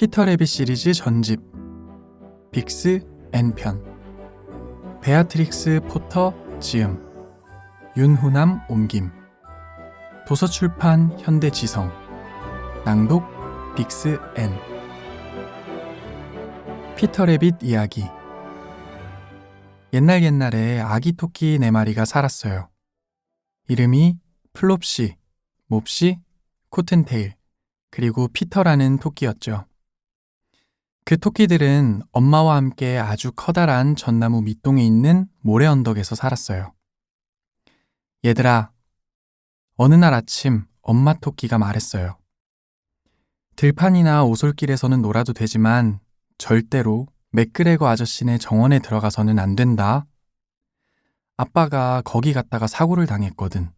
피터 레빗 시리즈 전집 빅스 N편 베아트릭스 포터 지음 윤후남 옮김 도서출판 현대지성 낭독 빅스 N 피터 레빗 이야기 옛날에 아기 토끼 4마리가 살았어요. 이름이 플롭시, 몹시, 코튼테일, 그리고 피터라는 토끼였죠. 그 토끼들은 엄마와 함께 아주 커다란 전나무 밑동에 있는 모래 언덕에서 살았어요. 얘들아, 어느 날 아침 엄마 토끼가 말했어요. 들판이나 오솔길에서는 놀아도 되지만 절대로 맥그레거 아저씨네 정원에 들어가서는 안 된다. 아빠가 거기 갔다가 사고를 당했거든.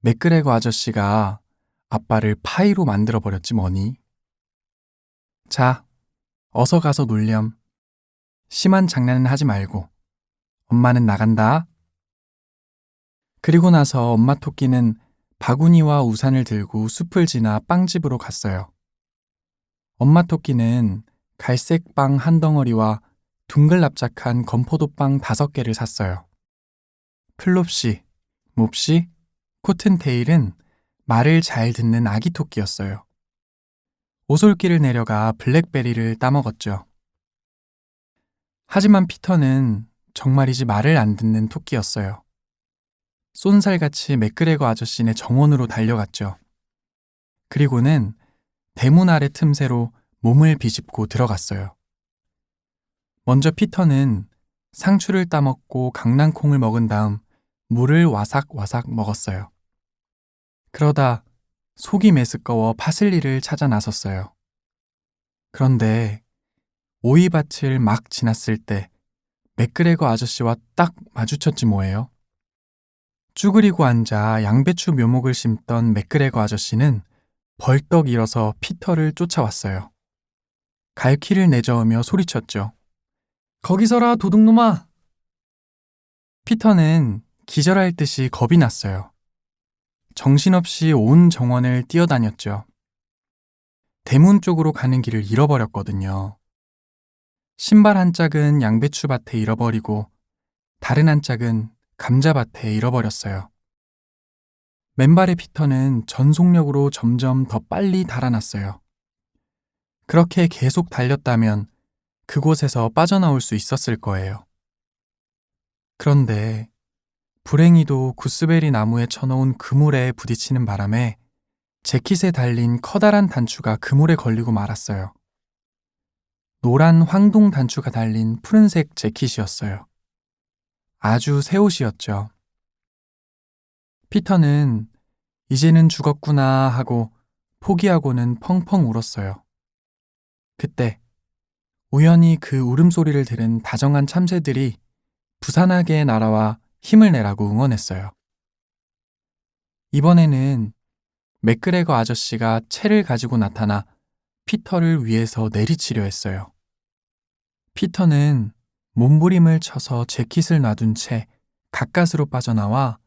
맥그레거 아저씨가 아빠를 파이로 만들어버렸지 뭐니. 자, 어서 가서 놀렴. 심한 장난은 하지 말고. 엄마는 나간다. 그리고 나서 엄마 토끼는 바구니와 우산을 들고 숲을 지나 빵집으로 갔어요. 엄마 토끼는 갈색 빵 한 덩어리와 둥글납작한 건포도빵 5개를 샀어요. 플롭시, 몹시, 코튼테일은 말을 잘 듣는 아기 토끼였어요. 오솔길을 내려가 블랙베리를 따먹었죠. 하지만 피터는 정말이지 말을 안 듣는 토끼였어요. 쏜살같이 맥그레거 아저씨네 정원으로 달려갔죠. 그리고는 대문 아래 틈새로 몸을 비집고 들어갔어요. 먼저 피터는 상추를 따먹고 강낭콩을 먹은 다음 물을 와삭와삭 먹었어요. 그러다 속이 메스꺼워 파슬리를 찾아 나섰어요. 그런데 오이밭을 막 지났을 때 맥그레거 아저씨와 딱 마주쳤지 뭐예요. 쭈그리고 앉아 양배추 묘목을 심던 맥그레거 아저씨는 벌떡 일어서 피터를 쫓아왔어요. 갈퀴를 내저으며 소리쳤죠. 거기 서라, 도둑놈아! 피터는 기절할 듯이 겁이 났어요. 정신없이 온 정원을 뛰어다녔죠. 대문 쪽으로 가는 길을 잃어버렸거든요. 신발 한 짝은 양배추밭에 잃어버리고 다른 한 짝은 감자밭에 잃어버렸어요. 맨발의 피터는 전속력으로 점점 더 빨리 달아났어요. 그렇게 계속 달렸다면 그곳에서 빠져나올 수 있었을 거예요. 그런데 불행히도 구스베리 나무에 쳐놓은 그물에 부딪히는 바람에 재킷에 달린 커다란 단추가 그물에 걸리고 말았어요. 노란 황동 단추가 달린 푸른색 재킷이었어요. 아주 새 옷이었죠. 피터는 이제는 죽었구나 하고 포기하고는 펑펑 울었어요. 그때 우연히 그 울음소리를 들은 다정한 참새들이 부산하게 날아와 힘을 내라고 응원했어요. 이번에는 맥그레거 아저씨가 채를 가지고 나타나 피터를 위해서 내리치려 했어요. 피터는 몸부림을 쳐서 재킷을 놔둔 채 가까스로 빠져나와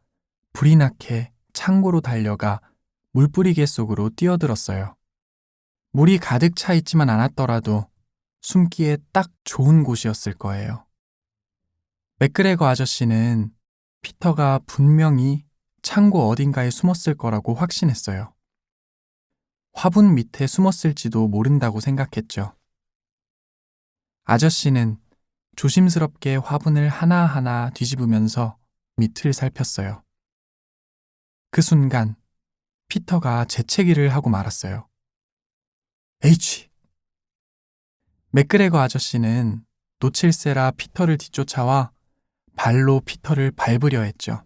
불이 나게 창고로 달려가 물뿌리개 속으로 뛰어들었어요. 물이 가득 차 있지만 않았더라도 숨기에 딱 좋은 곳이었을 거예요. 맥그레거 아저씨는 피터가 분명히 창고 어딘가에 숨었을 거라고 확신했어요. 화분 밑에 숨었을지도 모른다고 생각했죠. 아저씨는 조심스럽게 화분을 하나하나 뒤집으면서 밑을 살폈어요. 그 순간 피터가 재채기를 하고 말았어요. H! 맥그레거 아저씨는 놓칠세라 피터를 뒤쫓아와 발로 피터를 밟으려 했죠.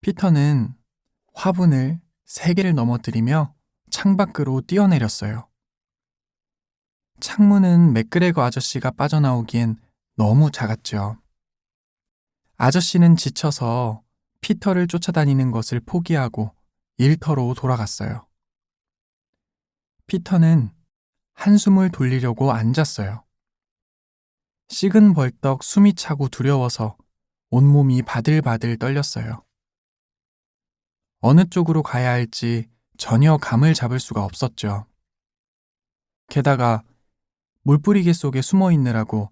피터는 화분을 3개를 넘어뜨리며 창밖으로 뛰어내렸어요. 창문은 맥그레거 아저씨가 빠져나오기엔 너무 작았죠. 아저씨는 지쳐서 피터를 쫓아다니는 것을 포기하고 일터로 돌아갔어요. 피터는 한숨을 돌리려고 앉았어요. 식은 벌떡 숨이 차고 두려워서 온몸이 바들바들 떨렸어요. 어느 쪽으로 가야 할지 전혀 감을 잡을 수가 없었죠. 게다가 물뿌리개 속에 숨어 있느라고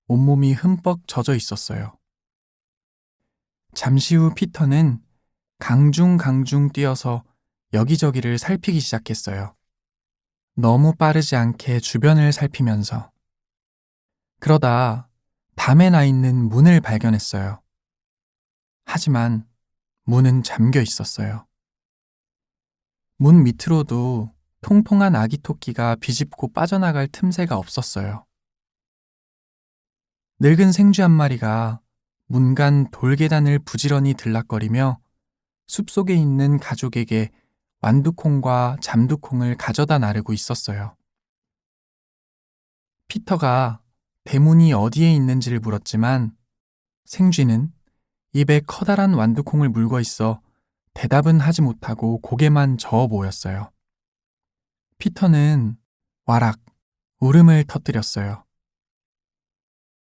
온몸이 흠뻑 젖어 있었어요. 잠시 후 피터는 강중강중 뛰어서 여기저기를 살피기 시작했어요. 너무 빠르지 않게 주변을 살피면서. 그러다 담에 나 있는 문을 발견했어요. 하지만 문은 잠겨 있었어요. 문 밑으로도 통통한 아기 토끼가 비집고 빠져나갈 틈새가 없었어요. 늙은 생쥐 한 마리가 문간 돌계단을 부지런히 들락거리며 숲속에 있는 가족에게 완두콩과 잠두콩을 가져다 나르고 있었어요. 피터가 대문이 어디에 있는지를 물었지만 생쥐는 입에 커다란 완두콩을 물고 있어 대답은 하지 못하고 고개만 저어 보였어요. 피터는 와락 울음을 터뜨렸어요.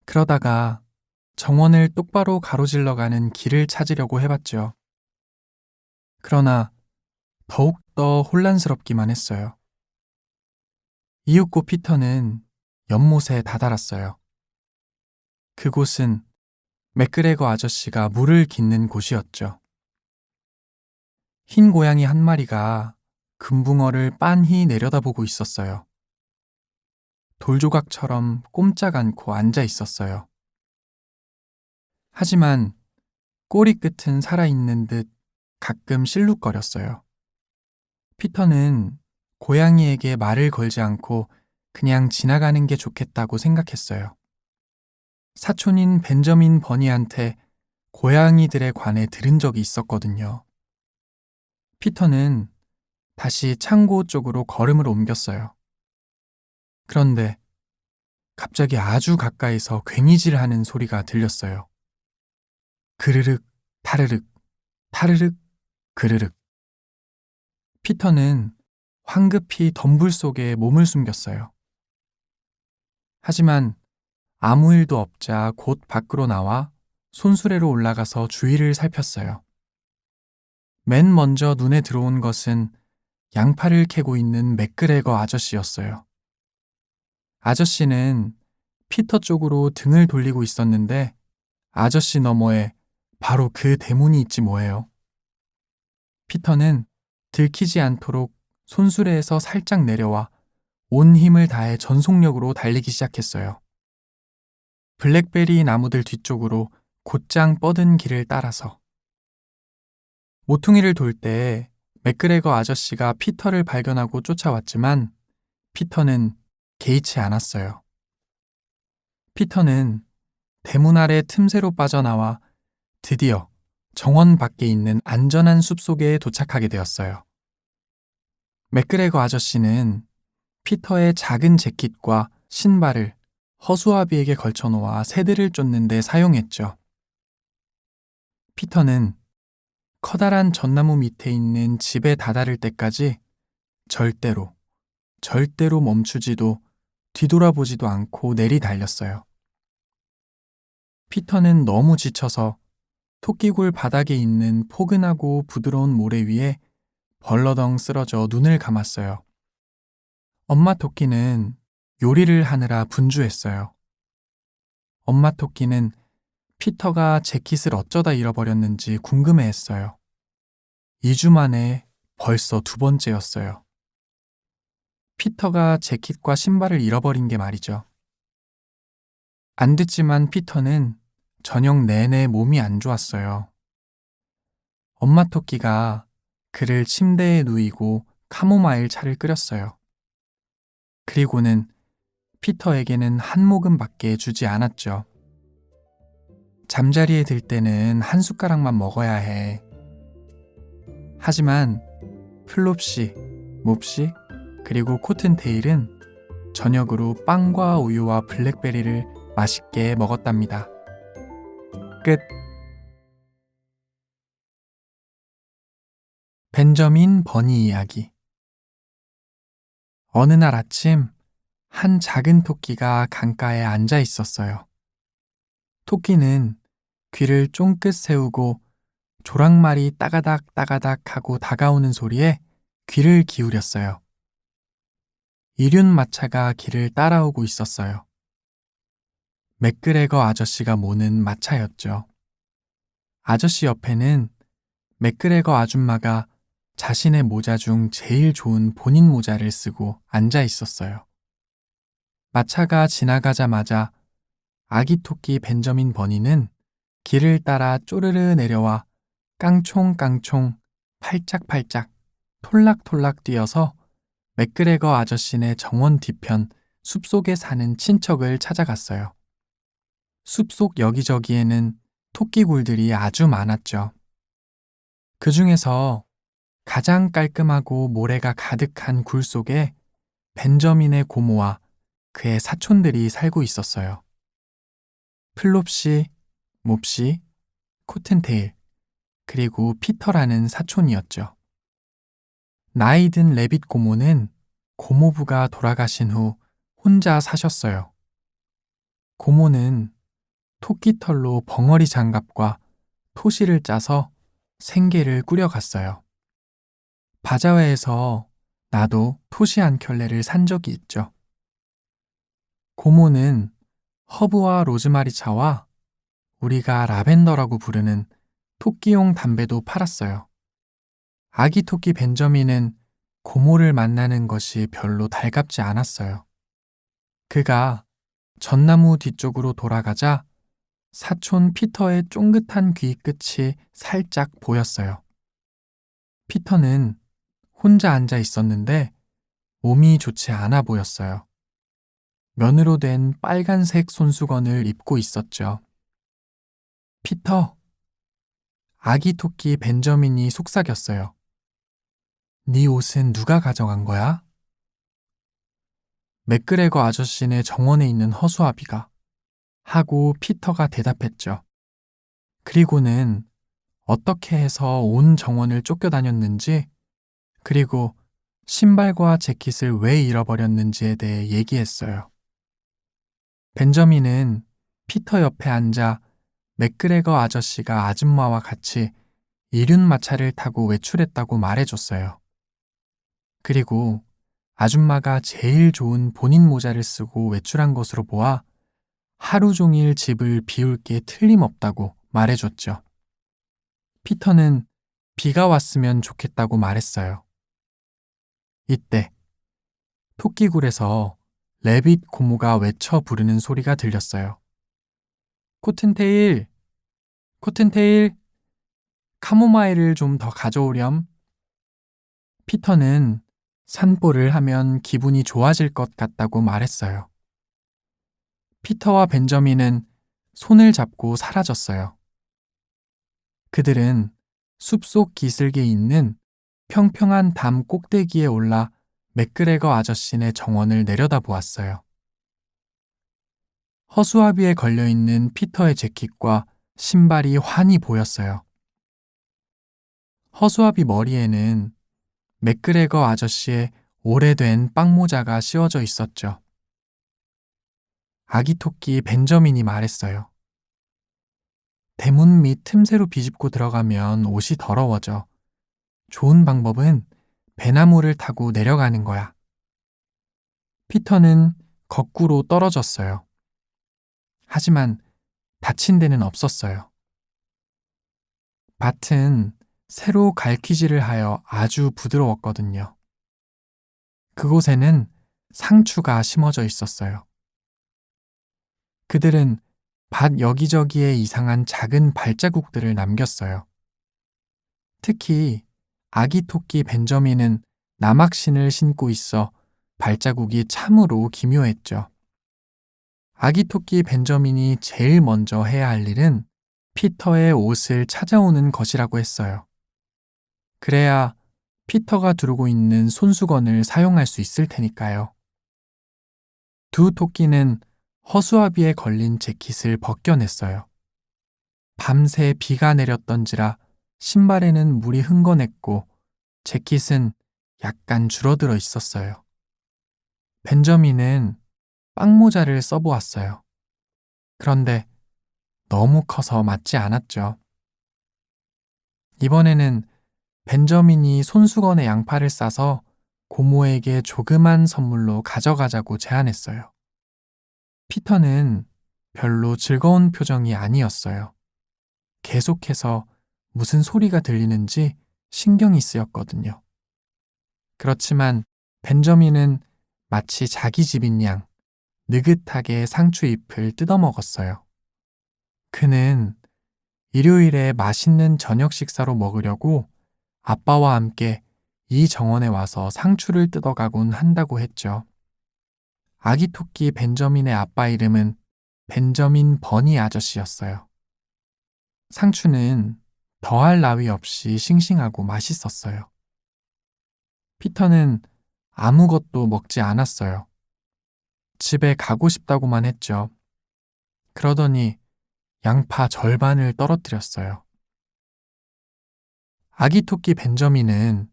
그러다가 정원을 똑바로 가로질러 가는 길을 찾으려고 해봤죠. 그러나 더욱더 혼란스럽기만 했어요. 이윽고 피터는 연못에 다다랐어요. 그곳은 맥그레거 아저씨가 물을 깃는 곳이었죠. 흰 고양이 한 마리가 금붕어를 빤히 내려다보고 있었어요. 돌조각처럼 꼼짝 않고 앉아 있었어요. 하지만 꼬리 끝은 살아있는 듯 가끔 실룩거렸어요. 피터는 고양이에게 말을 걸지 않고 그냥 지나가는 게 좋겠다고 생각했어요. 사촌인 벤저민 버니한테 고양이들에 관해 들은 적이 있었거든요. 피터는 다시 창고 쪽으로 걸음을 옮겼어요. 그런데 갑자기 아주 가까이서 괭이질하는 소리가 들렸어요. 그르륵, 타르륵, 타르륵, 그르륵. 피터는 황급히 덤불 속에 몸을 숨겼어요. 하지만 아무 일도 없자 곧 밖으로 나와 손수레로 올라가서 주위를 살폈어요. 맨 먼저 눈에 들어온 것은 양파를 캐고 있는 맥그레거 아저씨였어요. 아저씨는 피터 쪽으로 등을 돌리고 있었는데 아저씨 너머에 바로 그 대문이 있지 뭐예요. 피터는 들키지 않도록 손수레에서 살짝 내려와 온 힘을 다해 전속력으로 달리기 시작했어요. 블랙베리 나무들 뒤쪽으로 곧장 뻗은 길을 따라서. 모퉁이를 돌 때 맥그레거 아저씨가 피터를 발견하고 쫓아왔지만 피터는 개의치 않았어요. 피터는 대문 아래 틈새로 빠져나와 드디어 정원 밖에 있는 안전한 숲속에 도착하게 되었어요. 맥그레거 아저씨는 피터의 작은 재킷과 신발을 허수아비에게 걸쳐놓아 새들을 쫓는 데 사용했죠. 피터는 커다란 전나무 밑에 있는 집에 다다를 때까지 절대로 멈추지도 뒤돌아보지도 않고 내리달렸어요. 피터는 너무 지쳐서 토끼굴 바닥에 있는 포근하고 부드러운 모래 위에 벌러덩 쓰러져 눈을 감았어요. 엄마 토끼는 요리를 하느라 분주했어요. 엄마 토끼는 피터가 재킷을 어쩌다 잃어버렸는지 궁금해했어요. 2주 만에 벌써 두 번째였어요. 피터가 재킷과 신발을 잃어버린 게 말이죠. 안 됐지만 피터는 저녁 내내 몸이 안 좋았어요. 엄마 토끼가 그를 침대에 누이고 카모마일 차를 끓였어요. 그리고는 피터에게는 한 모금밖에 주지 않았죠. 잠자리에 들 때는 한 숟가락만 먹어야 해. 하지만 플롭시, 몹시, 그리고 코튼테일은 저녁으로 빵과 우유와 블랙베리를 맛있게 먹었답니다. 끝. 벤저민 버니 이야기. 어느 날 아침 한 작은 토끼가 강가에 앉아 있었어요. 토끼는 귀를 쫑긋 세우고 조랑말이 따가닥 따가닥 하고 다가오는 소리에 귀를 기울였어요. 이륜마차가 길을 따라오고 있었어요. 맥그레거 아저씨가 모는 마차였죠. 아저씨 옆에는 맥그레거 아줌마가 자신의 모자 중 제일 좋은 본인 모자를 쓰고 앉아 있었어요. 마차가 지나가자마자 아기 토끼 벤저민 버니는 길을 따라 쪼르르 내려와 깡총깡총 팔짝팔짝 톨락톨락 뛰어서 맥그레거 아저씨네 정원 뒤편 숲속에 사는 친척을 찾아갔어요. 숲속 여기저기에는 토끼굴들이 아주 많았죠. 그 중에서 가장 깔끔하고 모래가 가득한 굴 속에 벤저민의 고모와 그의 사촌들이 살고 있었어요. 플롭시, 몹시, 코튼테일, 그리고 피터라는 사촌이었죠. 나이 든 레빗 고모는 고모부가 돌아가신 후 혼자 사셨어요. 고모는 토끼털로 벙어리 장갑과 토시를 짜서 생계를 꾸려갔어요. 바자회에서 나도 토시 한 켤레를 산 적이 있죠. 고모는 허브와 로즈마리 차와 우리가 라벤더라고 부르는 토끼용 담배도 팔았어요. 아기 토끼 벤저민은 고모를 만나는 것이 별로 달갑지 않았어요. 그가 전나무 뒤쪽으로 돌아가자 사촌 피터의 쫑긋한 귀 끝이 살짝 보였어요. 피터는 혼자 앉아 있었는데 몸이 좋지 않아 보였어요. 면으로 된 빨간색 손수건을 입고 있었죠. 피터, 아기 토끼 벤저민이 속삭였어요. 네 옷은 누가 가져간 거야? 맥그레거 아저씨네 정원에 있는 허수아비가 하고 피터가 대답했죠. 그리고는 어떻게 해서 온 정원을 쫓겨다녔는지 그리고 신발과 재킷을 왜 잃어버렸는지에 대해 얘기했어요. 벤저민은 피터 옆에 앉아 맥그레거 아저씨가 아줌마와 같이 이륜마차를 타고 외출했다고 말해줬어요. 그리고 아줌마가 제일 좋은 본인 모자를 쓰고 외출한 것으로 보아 하루 종일 집을 비울 게 틀림없다고 말해줬죠. 피터는 비가 왔으면 좋겠다고 말했어요. 이때 토끼굴에서 레빗 고모가 외쳐 부르는 소리가 들렸어요. 코튼테일, 코튼테일, 카모마일을 좀 더 가져오렴. 피터는 산보를 하면 기분이 좋아질 것 같다고 말했어요. 피터와 벤저민은 손을 잡고 사라졌어요. 그들은 숲속 기슭에 있는 평평한 담 꼭대기에 올라 맥그레거 아저씨네 정원을 내려다보았어요. 허수아비에 걸려있는 피터의 재킷과 신발이 환히 보였어요. 허수아비 머리에는 맥그레거 아저씨의 오래된 빵모자가 씌워져 있었죠. 아기 토끼 벤저민이 말했어요. 대문 밑 틈새로 비집고 들어가면 옷이 더러워져. 좋은 방법은 배나무를 타고 내려가는 거야. 피터는 거꾸로 떨어졌어요. 하지만 다친 데는 없었어요. 밭은 새로 갈퀴질을 하여 아주 부드러웠거든요. 그곳에는 상추가 심어져 있었어요. 그들은 밭 여기저기에 이상한 작은 발자국들을 남겼어요. 특히 아기 토끼 벤저민은 나막신을 신고 있어 발자국이 참으로 기묘했죠. 아기 토끼 벤저민이 제일 먼저 해야 할 일은 피터의 옷을 찾아오는 것이라고 했어요. 그래야 피터가 두르고 있는 손수건을 사용할 수 있을 테니까요. 두 토끼는 허수아비에 걸린 재킷을 벗겨냈어요. 밤새 비가 내렸던지라 신발에는 물이 흥건했고 재킷은 약간 줄어들어 있었어요. 벤저민은 빵모자를 써보았어요. 그런데 너무 커서 맞지 않았죠. 이번에는 벤저민이 손수건에 양파를 싸서 고모에게 조그만 선물로 가져가자고 제안했어요. 피터는 별로 즐거운 표정이 아니었어요. 계속해서 무슨 소리가 들리는지 신경이 쓰였거든요. 그렇지만 벤저민은 마치 자기 집인 양 느긋하게 상추 잎을 뜯어먹었어요. 그는 일요일에 맛있는 저녁 식사로 먹으려고 아빠와 함께 이 정원에 와서 상추를 뜯어가곤 한다고 했죠. 아기 토끼 벤저민의 아빠 이름은 벤저민 버니 아저씨였어요. 상추는 더할 나위 없이 싱싱하고 맛있었어요. 피터는 아무것도 먹지 않았어요. 집에 가고 싶다고만 했죠. 그러더니 양파 절반을 떨어뜨렸어요. 아기 토끼 벤저민은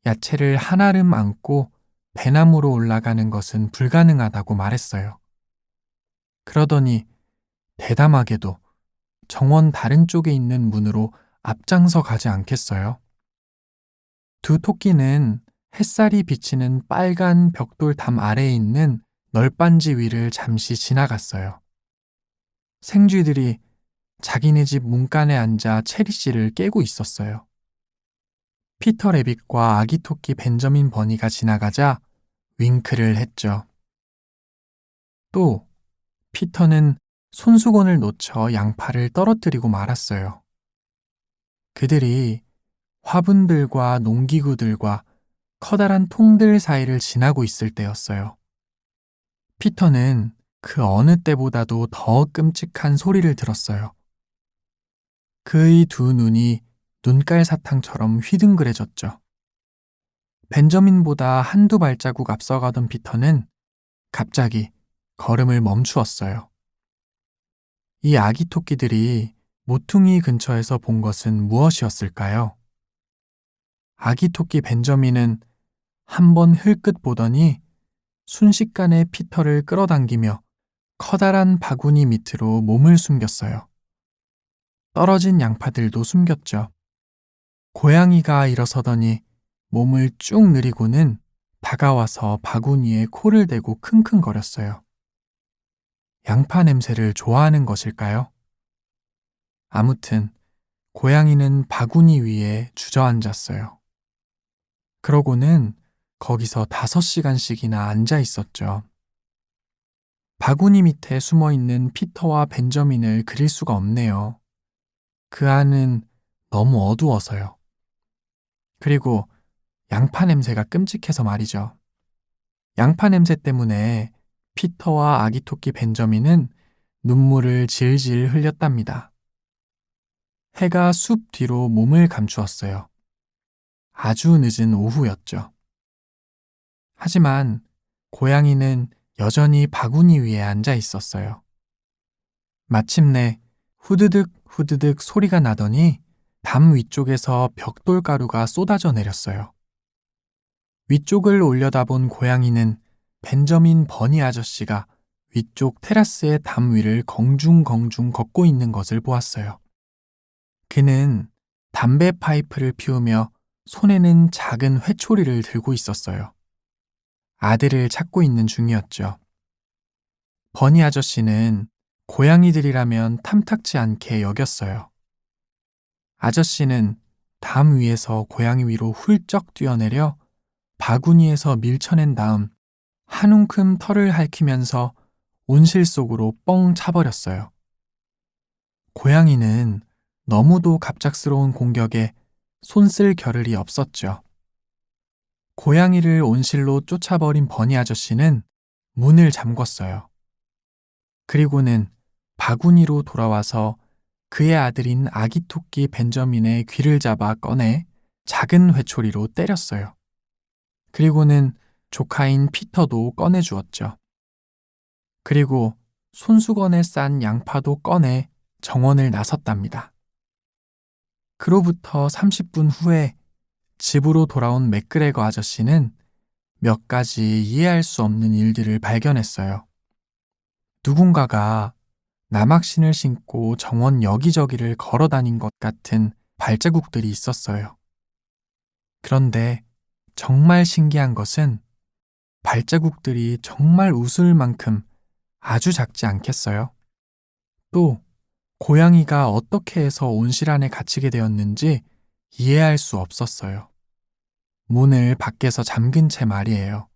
야채를 한아름 안고 배나무로 올라가는 것은 불가능하다고 말했어요. 그러더니 대담하게도 정원 다른 쪽에 있는 문으로 앞장서 가지 않겠어요? 두 토끼는 햇살이 비치는 빨간 벽돌 담 아래에 있는 널빤지 위를 잠시 지나갔어요. 생쥐들이 자기네 집 문간에 앉아 체리씨를 깨고 있었어요. 피터 레빗과 아기 토끼 벤저민 버니가 지나가자 윙크를 했죠. 또 피터는 손수건을 놓쳐 양파를 떨어뜨리고 말았어요. 그들이 화분들과 농기구들과 커다란 통들 사이를 지나고 있을 때였어요. 피터는 그 어느 때보다도 더 끔찍한 소리를 들었어요. 그의 두 눈이 눈깔 사탕처럼 휘둥그레졌죠. 벤저민보다 한두 발자국 앞서가던 피터는 갑자기 걸음을 멈추었어요. 이 아기 토끼들이 모퉁이 근처에서 본 것은 무엇이었을까요? 아기 토끼 벤저민은 한번 흘끗 보더니 순식간에 피터를 끌어당기며 커다란 바구니 밑으로 몸을 숨겼어요. 떨어진 양파들도 숨겼죠. 고양이가 일어서더니 몸을 쭉 늘이고는 다가와서 바구니에 코를 대고 킁킁거렸어요. 양파 냄새를 좋아하는 것일까요? 아무튼 고양이는 바구니 위에 주저앉았어요. 그러고는 거기서 5시간씩이나 앉아 있었죠. 바구니 밑에 숨어 있는 피터와 벤저민을 그릴 수가 없네요. 그 안은 너무 어두워서요. 그리고 양파 냄새가 끔찍해서 말이죠. 양파 냄새 때문에 피터와 아기 토끼 벤저민은 눈물을 질질 흘렸답니다. 해가 숲 뒤로 몸을 감추었어요. 아주 늦은 오후였죠. 하지만 고양이는 여전히 바구니 위에 앉아 있었어요. 마침내 후드득 후드득 소리가 나더니 담 위쪽에서 벽돌가루가 쏟아져 내렸어요. 위쪽을 올려다본 고양이는 벤저민 버니 아저씨가 위쪽 테라스의 담 위를 공중공중 걷고 있는 것을 보았어요. 그는 담배 파이프를 피우며 손에는 작은 회초리를 들고 있었어요. 아들을 찾고 있는 중이었죠. 버니 아저씨는 고양이들이라면 탐탁지 않게 여겼어요. 아저씨는 담 위에서 고양이 위로 훌쩍 뛰어내려 바구니에서 밀쳐낸 다음 한 움큼 털을 핥히면서 온실 속으로 뻥 차버렸어요. 고양이는 너무도 갑작스러운 공격에 손쓸 겨를이 없었죠. 고양이를 온실로 쫓아버린 버니 아저씨는 문을 잠궜어요. 그리고는 바구니로 돌아와서 그의 아들인 아기 토끼 벤저민의 귀를 잡아 꺼내 작은 회초리로 때렸어요. 그리고는 조카인 피터도 꺼내주었죠. 그리고 손수건에 싼 양파도 꺼내 정원을 나섰답니다. 그로부터 30분 후에 집으로 돌아온 맥그레거 아저씨는 몇 가지 이해할 수 없는 일들을 발견했어요. 누군가가 남학신을 신고 정원 여기저기를 걸어 다닌 것 같은 발자국들이 있었어요. 그런데 정말 신기한 것은 발자국들이 정말 웃을 만큼 아주 작지 않겠어요? 또 고양이가 어떻게 해서 온실 안에 갇히게 되었는지 이해할 수 없었어요. 문을 밖에서 잠근 채 말이에요.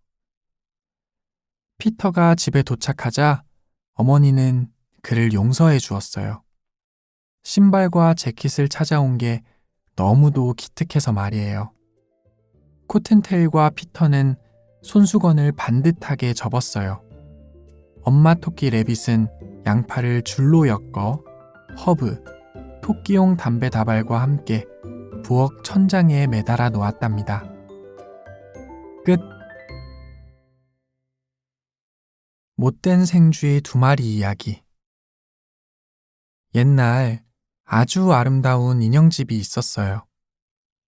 피터가 집에 도착하자 어머니는 그를 용서해 주었어요. 신발과 재킷을 찾아온 게 너무도 기특해서 말이에요. 코튼테일과 피터는 손수건을 반듯하게 접었어요. 엄마 토끼 레빗은 양파를 줄로 엮어 허브, 토끼용 담배 다발과 함께 부엌 천장에 매달아 놓았답니다. 끝. 못된 생쥐 2마리 이야기. 옛날 아주 아름다운 인형집이 있었어요.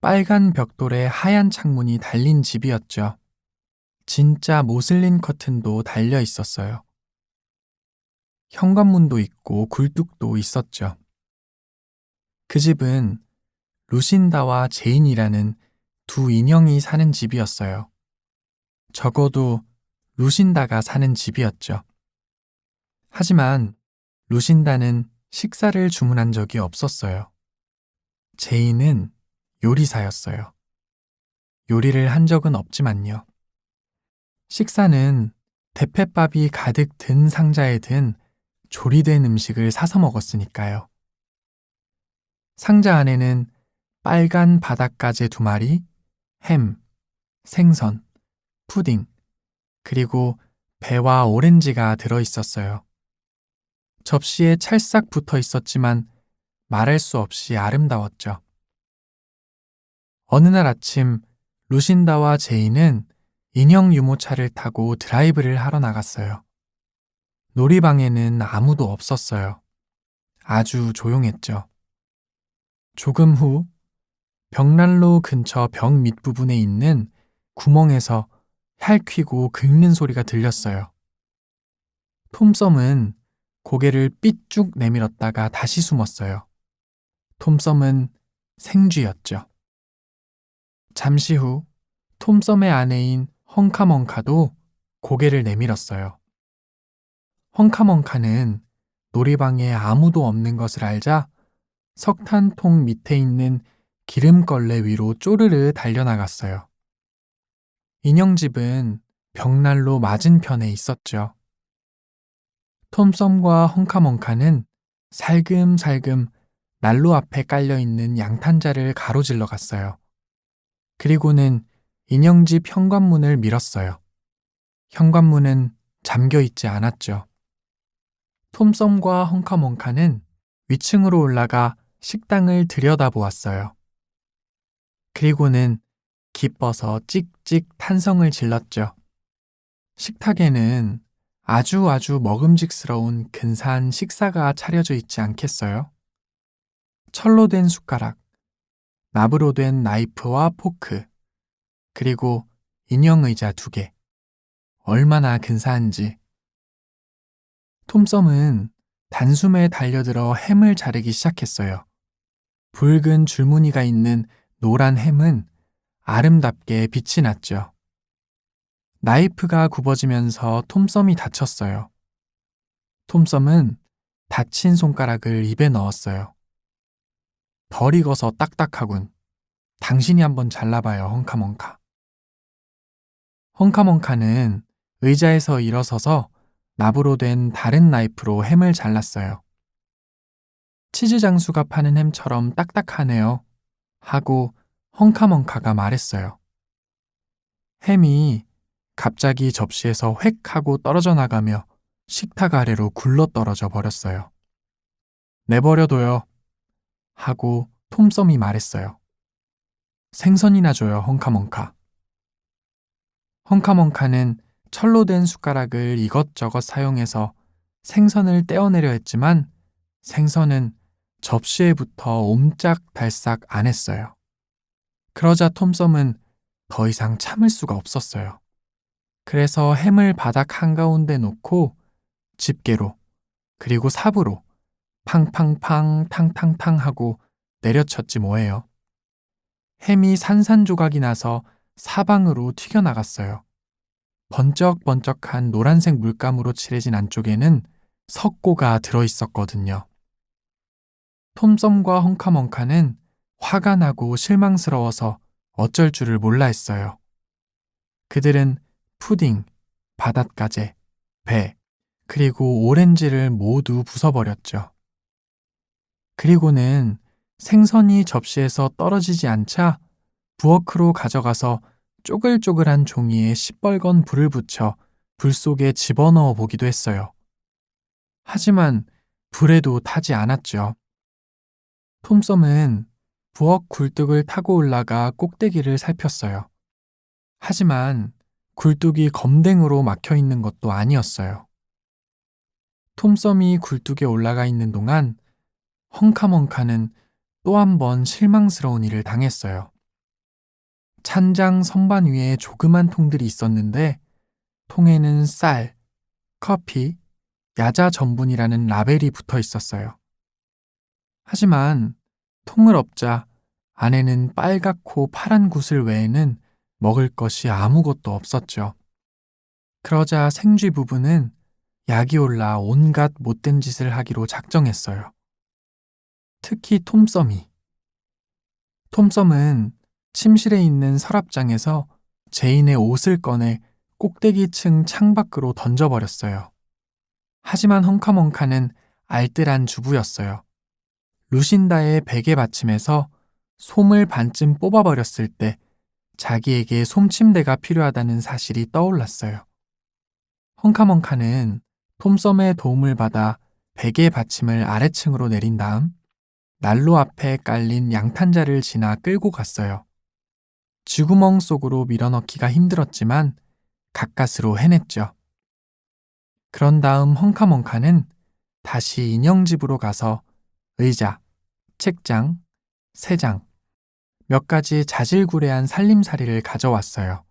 빨간 벽돌에 하얀 창문이 달린 집이었죠. 진짜 모슬린 커튼도 달려 있었어요. 현관문도 있고 굴뚝도 있었죠. 그 집은 루신다와 제인이라는 2 인형이 사는 집이었어요. 적어도 루신다가 사는 집이었죠. 하지만 루신다는 식사를 주문한 적이 없었어요. 제인은 요리사였어요. 요리를 한 적은 없지만요. 식사는 대패밥이 가득 든 상자에 든 조리된 음식을 사서 먹었으니까요. 상자 안에는 빨간 바닷가재 2마리, 햄, 생선, 푸딩, 그리고 배와 오렌지가 들어있었어요. 접시에 찰싹 붙어 있었지만 말할 수 없이 아름다웠죠. 어느 날 아침 루신다와 제인은 인형 유모차를 타고 드라이브를 하러 나갔어요. 놀이방에는 아무도 없었어요. 아주 조용했죠. 조금 후 벽난로 근처 벽 밑부분에 있는 구멍에서 핥히고 긁는 소리가 들렸어요. 톰썸은 고개를 삐쭉 내밀었다가 다시 숨었어요. 톰썸은 생쥐였죠. 잠시 후 톰썸의 아내인 헝카멍카도 고개를 내밀었어요. 헝카멍카는 놀이방에 아무도 없는 것을 알자 석탄통 밑에 있는 기름걸레 위로 쪼르르 달려나갔어요. 인형집은 벽난로 맞은편에 있었죠. 톰썸과 헝카멍카는 살금살금 난로 앞에 깔려있는 양탄자를 가로질러 갔어요. 그리고는 인형집 현관문을 밀었어요. 현관문은 잠겨있지 않았죠. 톰썸과 헝카멍카는 위층으로 올라가 식당을 들여다보았어요. 그리고는 기뻐서 찍찍 탄성을 질렀죠. 식탁에는 아주 먹음직스러운 근사한 식사가 차려져 있지 않겠어요? 철로 된 숟가락, 나무로 된 나이프와 포크, 그리고 인형 의자 2개. 얼마나 근사한지. 톰썸은 단숨에 달려들어 햄을 자르기 시작했어요. 붉은 줄무늬가 있는 노란 햄은 아름답게 빛이 났죠. 나이프가 굽어지면서 톰썸이 다쳤어요. 톰썸은 다친 손가락을 입에 넣었어요. 덜 익어서 딱딱하군. 당신이 한번 잘라봐요, 헝카멍카. 헝카멍카는 의자에서 일어서서 나무로 된 다른 나이프로 햄을 잘랐어요. 치즈 장수가 파는 햄처럼 딱딱하네요. 하고 헝카멍카가 말했어요. 햄이 갑자기 접시에서 획 하고 떨어져 나가며 식탁 아래로 굴러 떨어져 버렸어요. 내버려둬요. 하고 톰썸이 말했어요. 생선이나 줘요, 헝카멍카. 헝카멍카는 철로 된 숟가락을 이것저것 사용해서 생선을 떼어내려 했지만 생선은 접시에 붙어 옴짝달싹 안 했어요. 그러자 톰썸은 더 이상 참을 수가 없었어요. 그래서 햄을 바닥 한가운데 놓고 집게로 그리고 삽으로 팡팡팡 탕탕탕 하고 내려쳤지 뭐예요. 햄이 산산조각이 나서 사방으로 튀겨나갔어요. 번쩍번쩍한 노란색 물감으로 칠해진 안쪽에는 석고가 들어있었거든요. 톰썸과 헝카멍카는 화가 나고 실망스러워서 어쩔 줄을 몰라 했어요. 그들은 푸딩, 바닷가재, 배, 그리고 오렌지를 모두 부숴버렸죠. 그리고는 생선이 접시에서 떨어지지 않자 부엌으로 가져가서 쪼글쪼글한 종이에 시뻘건 불을 붙여 불 속에 집어넣어 보기도 했어요. 하지만 불에도 타지 않았죠. 톰썸은 부엌 굴뚝을 타고 올라가 꼭대기를 살폈어요. 하지만 굴뚝이 검댕으로 막혀 있는 것도 아니었어요. 톰썸이 굴뚝에 올라가 있는 동안 헝카멍카는 또 한 번 실망스러운 일을 당했어요. 찬장 선반 위에 조그만 통들이 있었는데 통에는 쌀, 커피, 야자 전분이라는 라벨이 붙어 있었어요. 하지만 통을 엎자 안에는 빨갛고 파란 구슬 외에는 먹을 것이 아무것도 없었죠. 그러자 생쥐 부부는 약이 올라 온갖 못된 짓을 하기로 작정했어요. 특히 톰썸이. 톰썸은 침실에 있는 서랍장에서 제인의 옷을 꺼내 꼭대기층 창밖으로 던져버렸어요. 하지만 헝카멍카는 알뜰한 주부였어요. 루신다의 베개 받침에서 솜을 반쯤 뽑아버렸을 때 자기에게 솜침대가 필요하다는 사실이 떠올랐어요. 헝카멍카는 톰썸의 도움을 받아 베개 받침을 아래층으로 내린 다음 난로 앞에 깔린 양탄자를 지나 끌고 갔어요. 쥐구멍 속으로 밀어넣기가 힘들었지만 가까스로 해냈죠. 그런 다음 헝카멍카는 다시 인형집으로 가서 의자, 책장, 세장, 몇 가지 자질구레한 살림살이를 가져왔어요.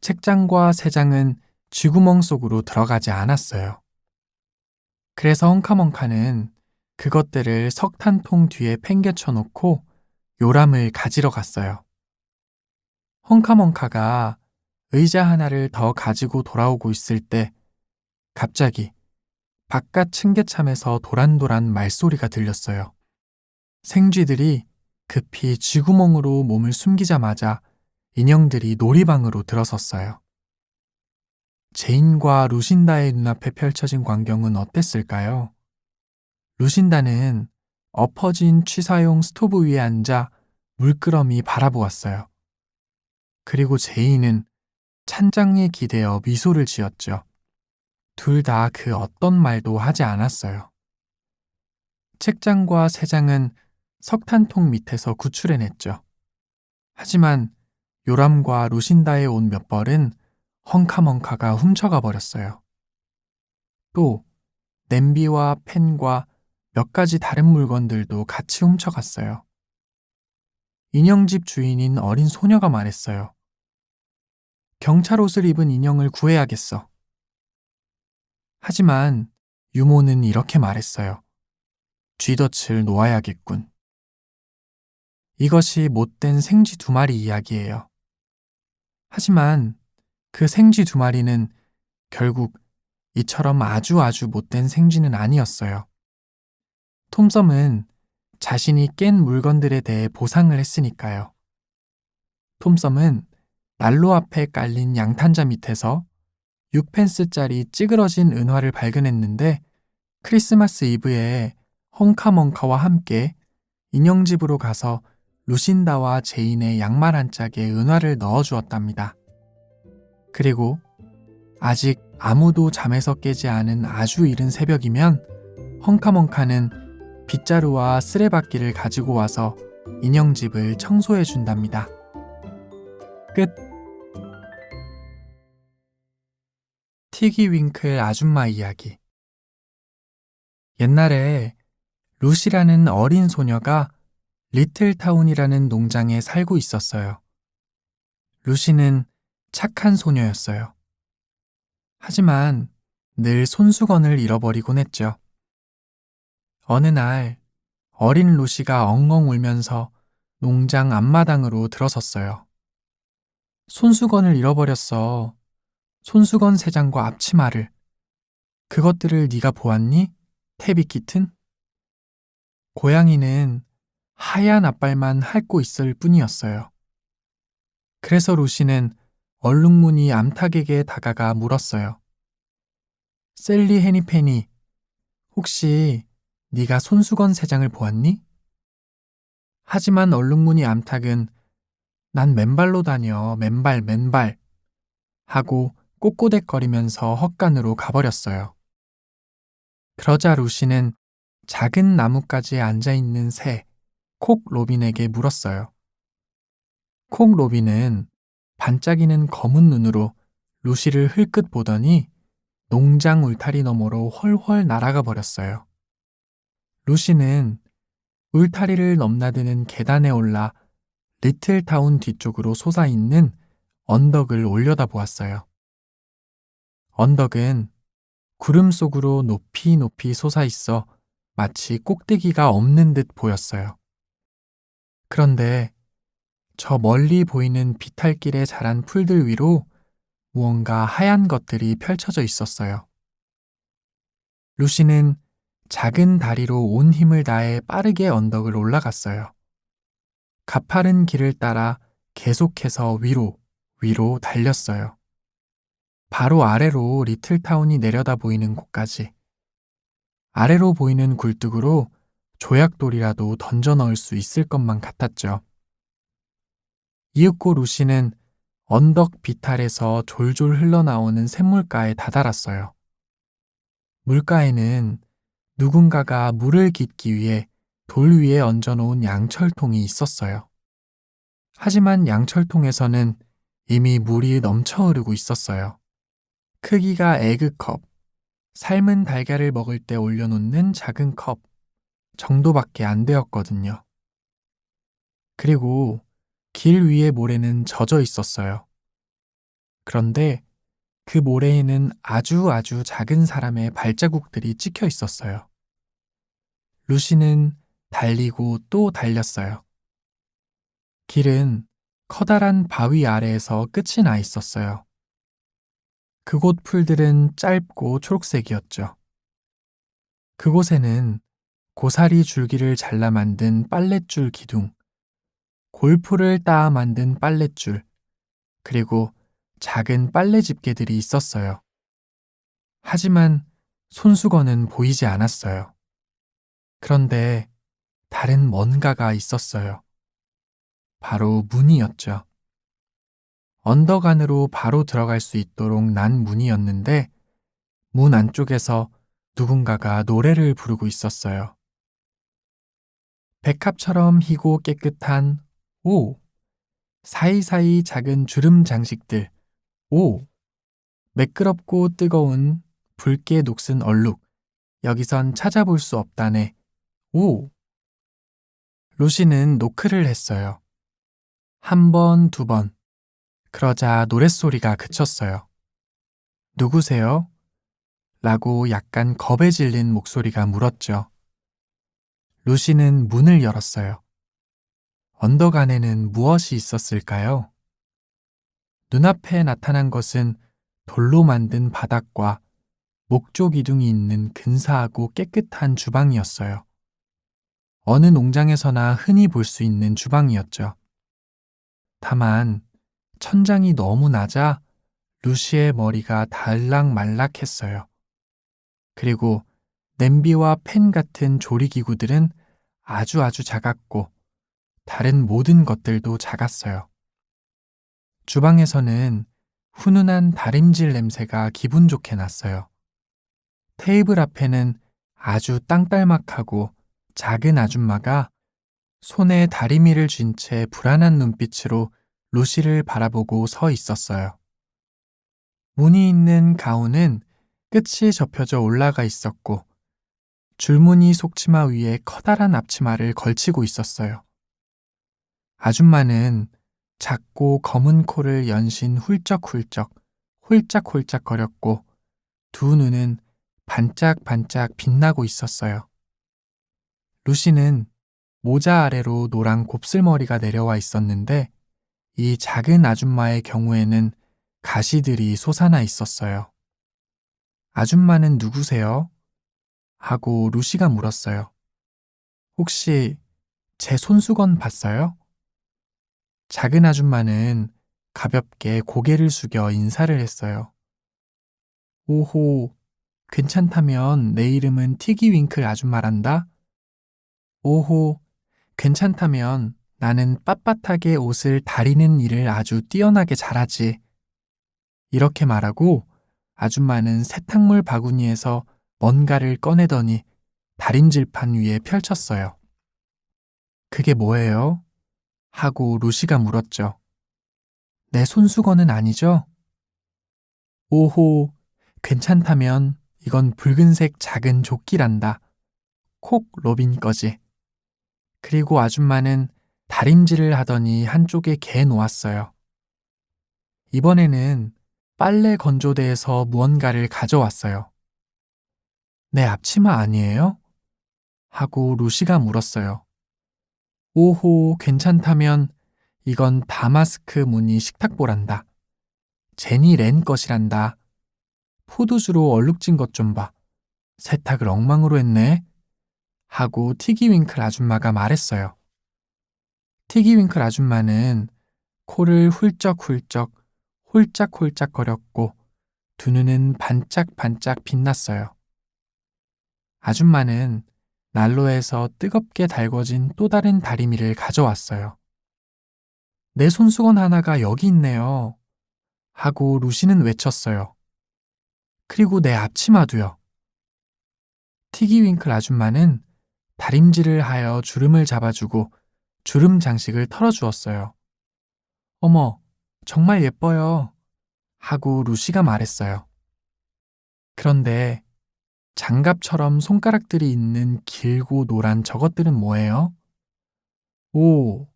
책장과 세장은 쥐구멍 속으로 들어가지 않았어요. 그래서 헝카멍카는 그것들을 석탄통 뒤에 팽개쳐 놓고 요람을 가지러 갔어요. 헝카멍카가 의자 하나를 더 가지고 돌아오고 있을 때 갑자기 바깥 층계참에서 도란도란 말소리가 들렸어요. 생쥐들이 급히 쥐구멍으로 몸을 숨기자마자 인형들이 놀이방으로 들어섰어요. 제인과 루신다의 눈앞에 펼쳐진 광경은 어땠을까요? 루신다는 엎어진 취사용 스토브 위에 앉아 물끄러미 바라보았어요. 그리고 제인은 찬장에 기대어 미소를 지었죠. 둘 다 그 어떤 말도 하지 않았어요. 책장과 세장은 석탄통 밑에서 구출해냈죠. 하지만 요람과 루신다의 옷 몇 벌은 헝카멍카가 훔쳐가 버렸어요. 또 냄비와 펜과 몇 가지 다른 물건들도 같이 훔쳐갔어요. 인형집 주인인 어린 소녀가 말했어요. 경찰 옷을 입은 인형을 구해야겠어. 하지만 유모는 이렇게 말했어요. 쥐덫을 놓아야겠군. 이것이 못된 생쥐 두 마리 이야기예요. 하지만 그 생쥐 두 마리는 결국 이처럼 아주 못된 생쥐는 아니었어요. 톰썸은 자신이 깬 물건들에 대해 보상을 했으니까요. 톰썸은 난로 앞에 깔린 양탄자 밑에서 6펜스짜리 찌그러진 은화를 발견했는데 크리스마스 이브에 헝카멍카와 함께 인형집으로 가서 루신다와 제인의 양말 한 짝에 은화를 넣어주었답니다. 그리고 아직 아무도 잠에서 깨지 않은 아주 이른 새벽이면 헝카멍카는 빗자루와 쓰레받기를 가지고 와서 인형집을 청소해 준답니다. 끝. 티기윙클 아줌마 이야기. 옛날에 루시라는 어린 소녀가 리틀타운이라는 농장에 살고 있었어요. 루시는 착한 소녀였어요. 하지만 늘 손수건을 잃어버리곤 했죠. 어느 날 어린 루시가 엉엉 울면서 농장 앞마당으로 들어섰어요. 손수건을 잃어버렸어. 손수건 3장과 앞치마를. 그것들을 네가 보았니? 태비 키튼? 고양이는 하얀 앞발만 핥고 있을 뿐이었어요. 그래서 루시는 얼룩무늬 암탉에게 다가가 물었어요. 셀리 헤니페니, 혹시 네가 손수건 3장을 보았니? 하지만 얼룩무늬 암탉은 난 맨발로 다녀, 맨발 하고 꼬꼬댁거리면서 헛간으로 가버렸어요. 그러자 루시는 작은 나뭇가지에 앉아있는 새, 콕 로빈에게 물었어요. 콕 로빈은 반짝이는 검은 눈으로 루시를 흘끗 보더니 농장 울타리 너머로 훨훨 날아가 버렸어요. 루시는 울타리를 넘나드는 계단에 올라 리틀타운 뒤쪽으로 솟아있는 언덕을 올려다보았어요. 언덕은 구름 속으로 높이 높이 솟아있어 마치 꼭대기가 없는 듯 보였어요. 그런데 저 멀리 보이는 비탈길에 자란 풀들 위로 무언가 하얀 것들이 펼쳐져 있었어요. 루시는 작은 다리로 온 힘을 다해 빠르게 언덕을 올라갔어요. 가파른 길을 따라 계속해서 위로 달렸어요. 바로 아래로 리틀타운이 내려다 보이는 곳까지. 아래로 보이는 굴뚝으로 조약돌이라도 던져 넣을 수 있을 것만 같았죠. 이윽고 루시는 언덕 비탈에서 졸졸 흘러나오는 샘물가에 다다랐어요. 물가에는 누군가가 물을 깃기 위해 돌 위에 얹어놓은 양철통이 있었어요. 하지만 양철통에서는 이미 물이 넘쳐 흐르고 있었어요. 크기가 에그컵, 삶은 달걀을 먹을 때 올려놓는 작은 컵 정도밖에 안 되었거든요. 그리고 길 위의 모래는 젖어 있었어요. 그런데 그 모래에는 아주 작은 사람의 발자국들이 찍혀 있었어요. 루시는 달리고 또 달렸어요. 길은 커다란 바위 아래에서 끝이 나 있었어요. 그곳 풀들은 짧고 초록색이었죠. 그곳에는 고사리 줄기를 잘라 만든 빨랫줄 기둥, 골프를 따아 만든 빨랫줄, 그리고 작은 빨래 집게들이 있었어요. 하지만 손수건은 보이지 않았어요. 그런데 다른 뭔가가 있었어요. 바로 문이었죠. 언덕 안으로 바로 들어갈 수 있도록 난 문이었는데 문 안쪽에서 누군가가 노래를 부르고 있었어요. 백합처럼 희고 깨끗한 오, 사이사이 작은 주름 장식들 오, 매끄럽고 뜨거운 붉게 녹슨 얼룩 여기선 찾아볼 수 없다네 오. 루시는 노크를 했어요. 1번, 2번. 그러자 노랫소리가 그쳤어요. 누구세요? 라고 약간 겁에 질린 목소리가 물었죠. 루시는 문을 열었어요. 언덕 안에는 무엇이 있었을까요? 눈앞에 나타난 것은 돌로 만든 바닥과 목조 기둥이 있는 근사하고 깨끗한 주방이었어요. 어느 농장에서나 흔히 볼 수 있는 주방이었죠. 다만 천장이 너무 낮아 루시의 머리가 달락말락했어요. 그리고 냄비와 팬 같은 조리기구들은 아주 작았고 다른 모든 것들도 작았어요. 주방에서는 훈훈한 다림질 냄새가 기분 좋게 났어요. 테이블 앞에는 아주 땅딸막하고 작은 아줌마가 손에 다리미를 쥔 채 불안한 눈빛으로 루시를 바라보고 서 있었어요. 무늬 있는 가운은 끝이 접혀져 올라가 있었고 줄무늬 속치마 위에 커다란 앞치마를 걸치고 있었어요. 아줌마는 작고 검은 코를 연신 훌쩍훌쩍, 홀짝홀짝거렸고 두 눈은 반짝반짝 빛나고 있었어요. 루시는 모자 아래로 노란 곱슬머리가 내려와 있었는데 이 작은 아줌마의 경우에는 가시들이 솟아나 있었어요. 아줌마는 누구세요? 하고 루시가 물었어요. 혹시 제 손수건 봤어요? 작은 아줌마는 가볍게 고개를 숙여 인사를 했어요. 오호, 괜찮다면 내 이름은 티기윙클 아줌마란다. 오호, 괜찮다면 나는 빳빳하게 옷을 다리는 일을 아주 뛰어나게 잘하지. 이렇게 말하고 아줌마는 세탁물 바구니에서 뭔가를 꺼내더니 다림질판 위에 펼쳤어요. 그게 뭐예요? 하고 루시가 물었죠. 내 손수건은 아니죠? 오호, 괜찮다면 이건 붉은색 작은 조끼란다. 콕 로빈 거지. 그리고 아줌마는 다림질을 하더니 한쪽에 개 놓았어요. 이번에는 빨래 건조대에서 무언가를 가져왔어요. 내 앞치마 아니에요? 하고 루시가 물었어요. 오호, 괜찮다면 이건 다마스크 무늬 식탁보란다. 제니 렌 것이란다. 포도주로 얼룩진 것 좀 봐. 세탁을 엉망으로 했네. 하고 티기윙클 아줌마가 말했어요. 티기윙클 아줌마는 코를 훌쩍훌쩍 홀짝홀짝거렸고 두 눈은 반짝반짝 빛났어요. 아줌마는 난로에서 뜨겁게 달궈진 또 다른 다리미를 가져왔어요. 내 손수건 하나가 여기 있네요. 하고 루시는 외쳤어요. 그리고 내 앞치마도요. 티기윙클 아줌마는 다림질을 하여 주름을 잡아주고 주름 장식을 털어주었어요. 어머, 정말 예뻐요. 하고 루시가 말했어요. 그런데 장갑처럼 손가락들이 있는 길고 노란 저것들은 뭐예요? 오,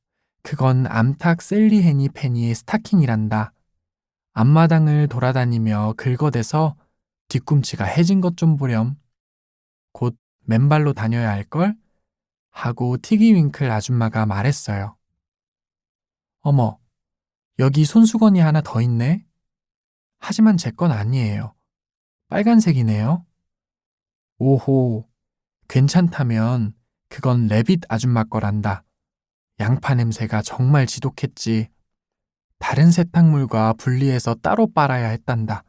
그건 암탉 셀리헤니 페니의 스타킹이란다. 앞마당을 돌아다니며 긁어대서 뒤꿈치가 해진 것 좀 보렴. 곧 맨발로 다녀야 할걸? 하고 티기윙클 아줌마가 말했어요. 어머, 여기 손수건이 하나 더 있네? 하지만 제 건 아니에요. 빨간색이네요. 오호, 괜찮다면 그건 레빗 아줌마 거란다. 양파 냄새가 정말 지독했지. 다른 세탁물과 분리해서 따로 빨아야 했단다.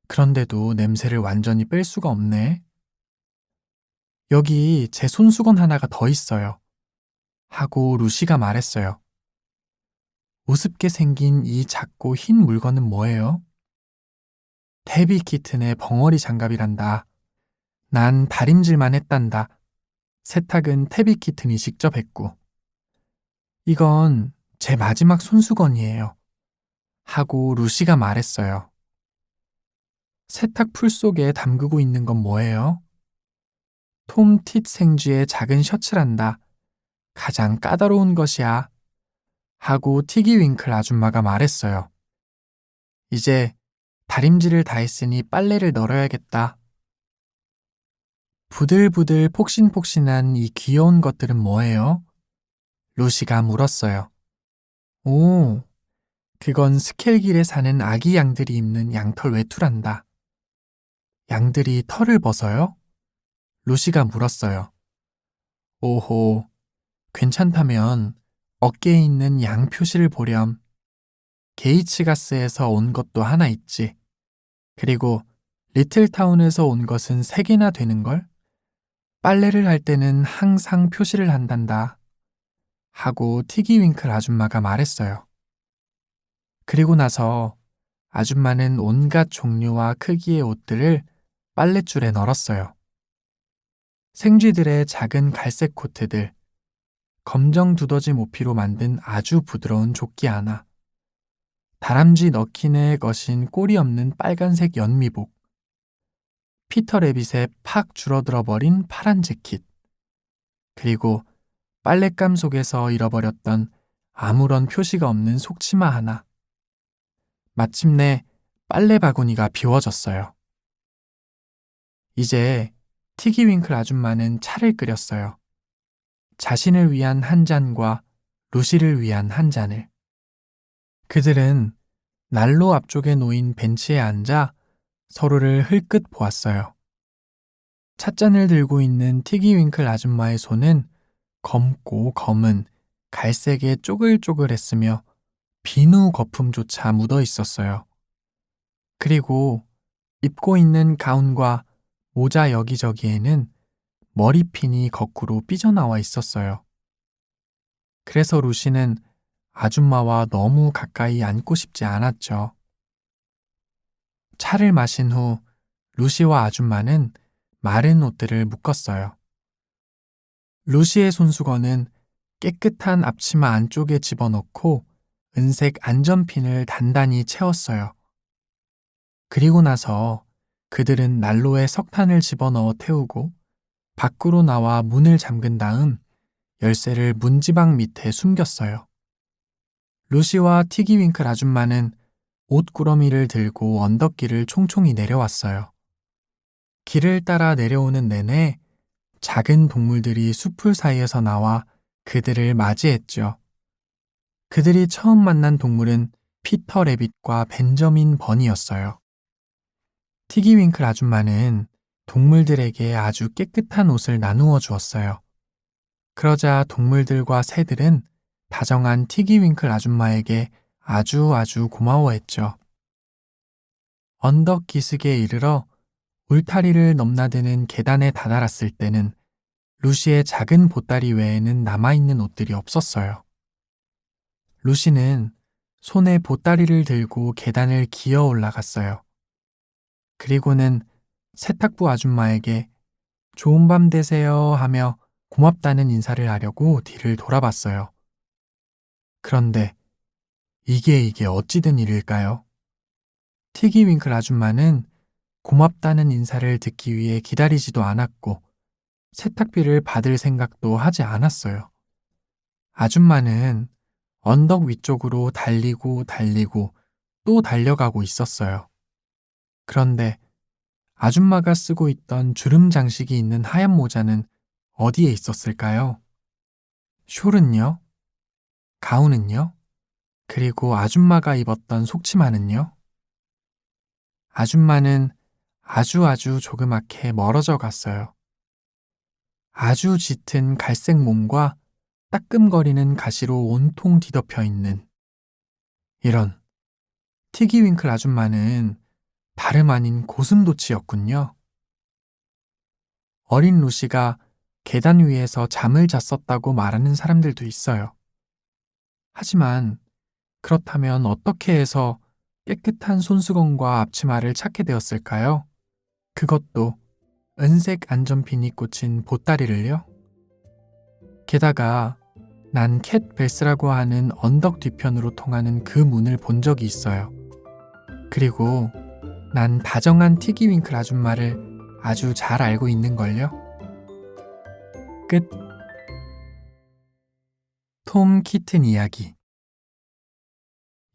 그런데도 냄새를 완전히 뺄 수가 없네. 여기 제 손수건 하나가 더 있어요. 하고 루시가 말했어요. 우습게 생긴 이 작고 흰 물건은 뭐예요? 데비 키튼의 벙어리 장갑이란다. 난 다림질만 했단다. 세탁은 테비 키튼이 직접 했고. 이건 제 마지막 손수건이에요. 하고 루시가 말했어요. 세탁 풀 속에 담그고 있는 건 뭐예요? 톰 틔 생쥐의 작은 셔츠란다. 가장 까다로운 것이야. 하고 티기윙클 아줌마가 말했어요. 이제 다림질을 다 했으니 빨래를 널어야겠다. 부들부들 폭신폭신한 이 귀여운 것들은 뭐예요? 루시가 물었어요. 오, 그건 스켈길에 사는 아기 양들이 입는 양털 외투란다. 양들이 털을 벗어요? 루시가 물었어요. 오호, 괜찮다면 어깨에 있는 양 표시를 보렴. 게이츠가스에서 온 것도 하나 있지. 그리고 리틀타운에서 온 것은 3개나 되는걸? 빨래를 할 때는 항상 표시를 한단다. 하고 티기윙클 아줌마가 말했어요. 그리고 나서 아줌마는 온갖 종류와 크기의 옷들을 빨랫줄에 널었어요. 생쥐들의 작은 갈색 코트들, 검정 두더지 모피로 만든 아주 부드러운 조끼 하나, 다람쥐 너킨에 거신 꼬리 없는 빨간색 연미복, 피터 레빗의 팍 줄어들어 버린 파란 재킷, 그리고 빨랫감 속에서 잃어버렸던 아무런 표시가 없는 속치마 하나. 마침내 빨래 바구니가 비워졌어요. 이제 티기윙클 아줌마는 차를 끓였어요. 자신을 위한 한 잔과 루시를 위한 한 잔을. 그들은 난로 앞쪽에 놓인 벤치에 앉아 서로를 흘끗 보았어요. 찻잔을 들고 있는 티기윙클 아줌마의 손은 검고 검은 갈색에 쪼글쪼글했으며 비누 거품조차 묻어 있었어요. 그리고 입고 있는 가운과 모자 여기저기에는 머리핀이 거꾸로 삐져나와 있었어요. 그래서 루시는 아줌마와 너무 가까이 앉고 싶지 않았죠. 차를 마신 후 루시와 아줌마는 마른 옷들을 묶었어요. 루시의 손수건은 깨끗한 앞치마 안쪽에 집어넣고 은색 안전핀을 단단히 채웠어요. 그리고 나서 그들은 난로에 석탄을 집어넣어 태우고 밖으로 나와 문을 잠근 다음 열쇠를 문지방 밑에 숨겼어요. 루시와 티기윙클 아줌마는 옷구러미를 들고 언덕길을 총총히 내려왔어요. 길을 따라 내려오는 내내 작은 동물들이 숲풀 사이에서 나와 그들을 맞이했죠. 그들이 처음 만난 동물은 피터 레빗과 벤저민 번이었어요. 티기윙클 아줌마는 동물들에게 아주 깨끗한 옷을 나누어 주었어요. 그러자 동물들과 새들은 다정한 티기윙클 아줌마에게 아주 고마워했죠. 언덕 기슭에 이르러 울타리를 넘나드는 계단에 다다랐을 때는 루시의 작은 보따리 외에는 남아있는 옷들이 없었어요. 루시는 손에 보따리를 들고 계단을 기어 올라갔어요. 그리고는 세탁부 아줌마에게 좋은 밤 되세요 하며 고맙다는 인사를 하려고 뒤를 돌아봤어요. 그런데 이게 어찌 된 일일까요? 티기윙클 아줌마는 고맙다는 인사를 듣기 위해 기다리지도 않았고 세탁비를 받을 생각도 하지 않았어요. 아줌마는 언덕 위쪽으로 달리고 또 달려가고 있었어요. 그런데 아줌마가 쓰고 있던 주름 장식이 있는 하얀 모자는 어디에 있었을까요? 숄은요? 가운은요? 그리고 아줌마가 입었던 속치마는요? 아줌마는 아주 조그맣게 멀어져 갔어요. 아주 짙은 갈색 몸과 따끔거리는 가시로 온통 뒤덮여 있는 이런 티기윙클 아줌마는 다름 아닌 고슴도치였군요. 어린 루시가 계단 위에서 잠을 잤었다고 말하는 사람들도 있어요. 하지만 그렇다면 어떻게 해서 깨끗한 손수건과 앞치마를 찾게 되었을까요? 그것도 은색 안전핀이 꽂힌 보따리를요? 게다가 난 캣 벨스라고 하는 언덕 뒤편으로 통하는 그 문을 본 적이 있어요. 그리고 난 다정한 티기윙클 아줌마를 아주 잘 알고 있는걸요. 끝. 톰 키튼 이야기.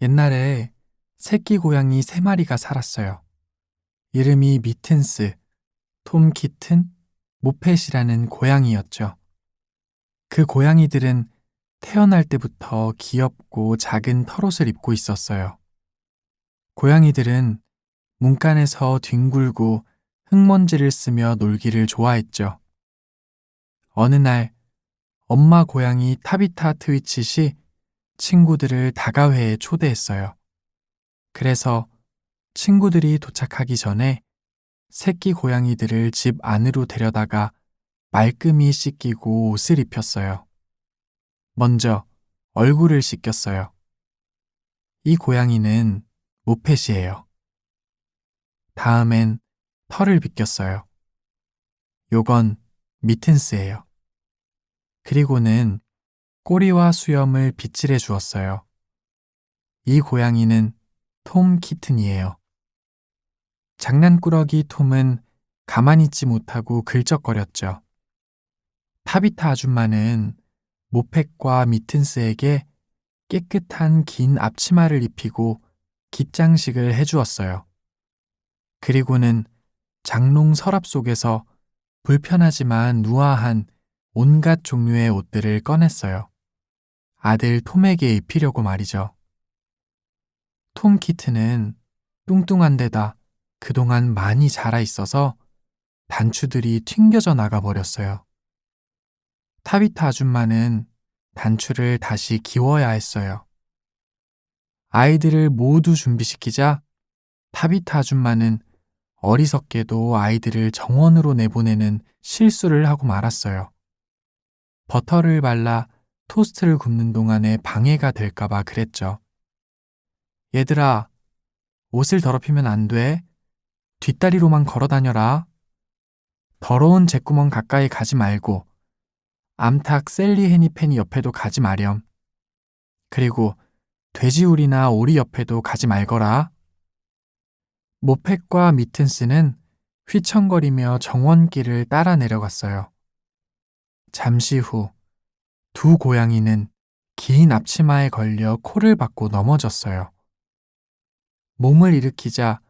옛날에 새끼 고양이 3마리가 살았어요. 이름이 미튼스, 톰 키튼, 모펫이라는 고양이였죠. 그 고양이들은 태어날 때부터 귀엽고 작은 털옷을 입고 있었어요. 고양이들은 문간에서 뒹굴고 흙먼지를 쓰며 놀기를 좋아했죠. 어느 날 엄마 고양이 타비타 트위칫이 친구들을 다가회에 초대했어요. 그래서 친구들이 도착하기 전에 새끼 고양이들을 집 안으로 데려다가 말끔히 씻기고 옷을 입혔어요. 먼저 얼굴을 씻겼어요. 이 고양이는 모펫이에요. 다음엔 털을 빗겼어요. 요건 미튼스예요. 그리고는 꼬리와 수염을 빗질해 주었어요. 이 고양이는 톰 키튼이에요. 장난꾸러기 톰은 가만히 있지 못하고 긁적거렸죠. 타비타 아줌마는 모펫과 미튼스에게 깨끗한 긴 앞치마를 입히고 깃장식을 해주었어요. 그리고는 장롱 서랍 속에서 불편하지만 우아한 온갖 종류의 옷들을 꺼냈어요. 아들 톰에게 입히려고 말이죠. 톰 키튼은 뚱뚱한 데다 그동안 많이 자라 있어서 단추들이 튕겨져 나가 버렸어요. 타비타 아줌마는 단추를 다시 기워야 했어요. 아이들을 모두 준비시키자 타비타 아줌마는 어리석게도 아이들을 정원으로 내보내는 실수를 하고 말았어요. 버터를 발라 토스트를 굽는 동안에 방해가 될까봐 그랬죠. 얘들아, 옷을 더럽히면 안 돼. 뒷다리로만 걸어 다녀라. 더러운 잿구멍 가까이 가지 말고 암탉 셀리 해니펜이 옆에도 가지 마렴. 그리고 돼지우리나 오리 옆에도 가지 말거라. 모펫과 미튼스는 휘청거리며 정원길을 따라 내려갔어요. 잠시 후 두 고양이는 긴 앞치마에 걸려 코를 박고 넘어졌어요. 몸을 일으키자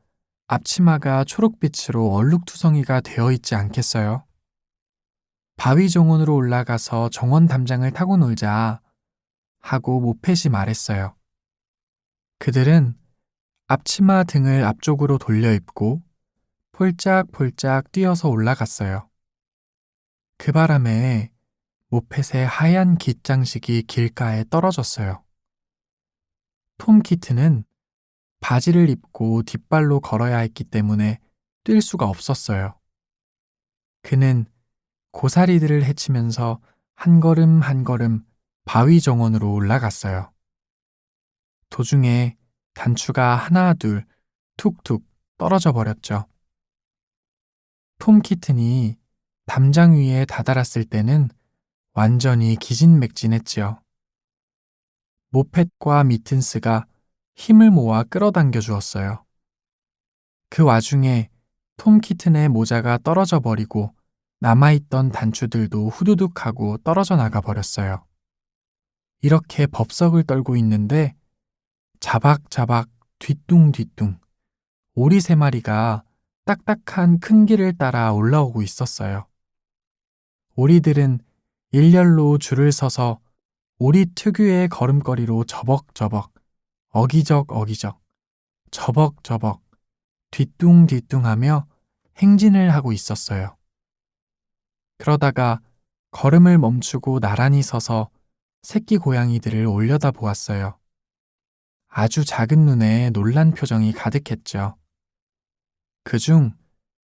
앞치마가 초록빛으로 얼룩투성이가 되어 있지 않겠어요? 바위 정원으로 올라가서 정원 담장을 타고 놀자 하고 모펫이 말했어요. 그들은 앞치마 등을 앞쪽으로 돌려 입고 폴짝폴짝 뛰어서 올라갔어요. 그 바람에 모펫의 하얀 깃장식이 길가에 떨어졌어요. 톰 키튼은 바지를 입고 뒷발로 걸어야 했기 때문에 뛸 수가 없었어요. 그는 고사리들을 헤치면서 한 걸음 한 걸음 바위 정원으로 올라갔어요. 도중에 단추가 하나 둘 툭툭 떨어져 버렸죠. 톰 키튼이 담장 위에 다다랐을 때는 완전히 기진맥진했지요. 모펫과 미튼스가 힘을 모아 끌어당겨 주었어요. 그 와중에 톰 키튼의 모자가 떨어져 버리고 남아있던 단추들도 후두둑 하고 떨어져 나가 버렸어요. 이렇게 법석을 떨고 있는데 자박자박 뒤뚱뒤뚱 오리 3마리가 딱딱한 큰 길을 따라 올라오고 있었어요. 오리들은 일렬로 줄을 서서 오리 특유의 걸음걸이로 저벅저벅, 어기적어기적, 저벅저벅, 뒤뚱뒤뚱하며 행진을 하고 있었어요. 그러다가 걸음을 멈추고 나란히 서서 새끼 고양이들을 올려다 보았어요. 아주 작은 눈에 놀란 표정이 가득했죠. 그중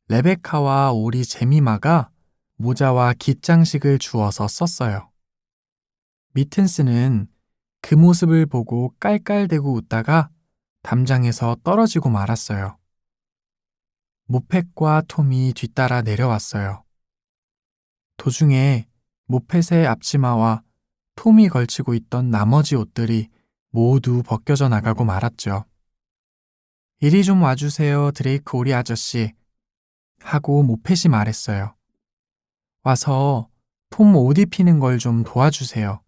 레베카와 오리 제미마가 모자와 깃장식을 주워서 썼어요. 미튼스는 그 모습을 보고 깔깔대고 웃다가 담장에서 떨어지고 말았어요. 모펫과 톰이 뒤따라 내려왔어요. 도중에 모펫의 앞치마와 톰이 걸치고 있던 나머지 옷들이 모두 벗겨져 나가고 말았죠. 이리 좀 와주세요, 드레이크 오리 아저씨. 하고 모펫이 말했어요. 와서 톰 옷 입히는 걸 좀 도와주세요.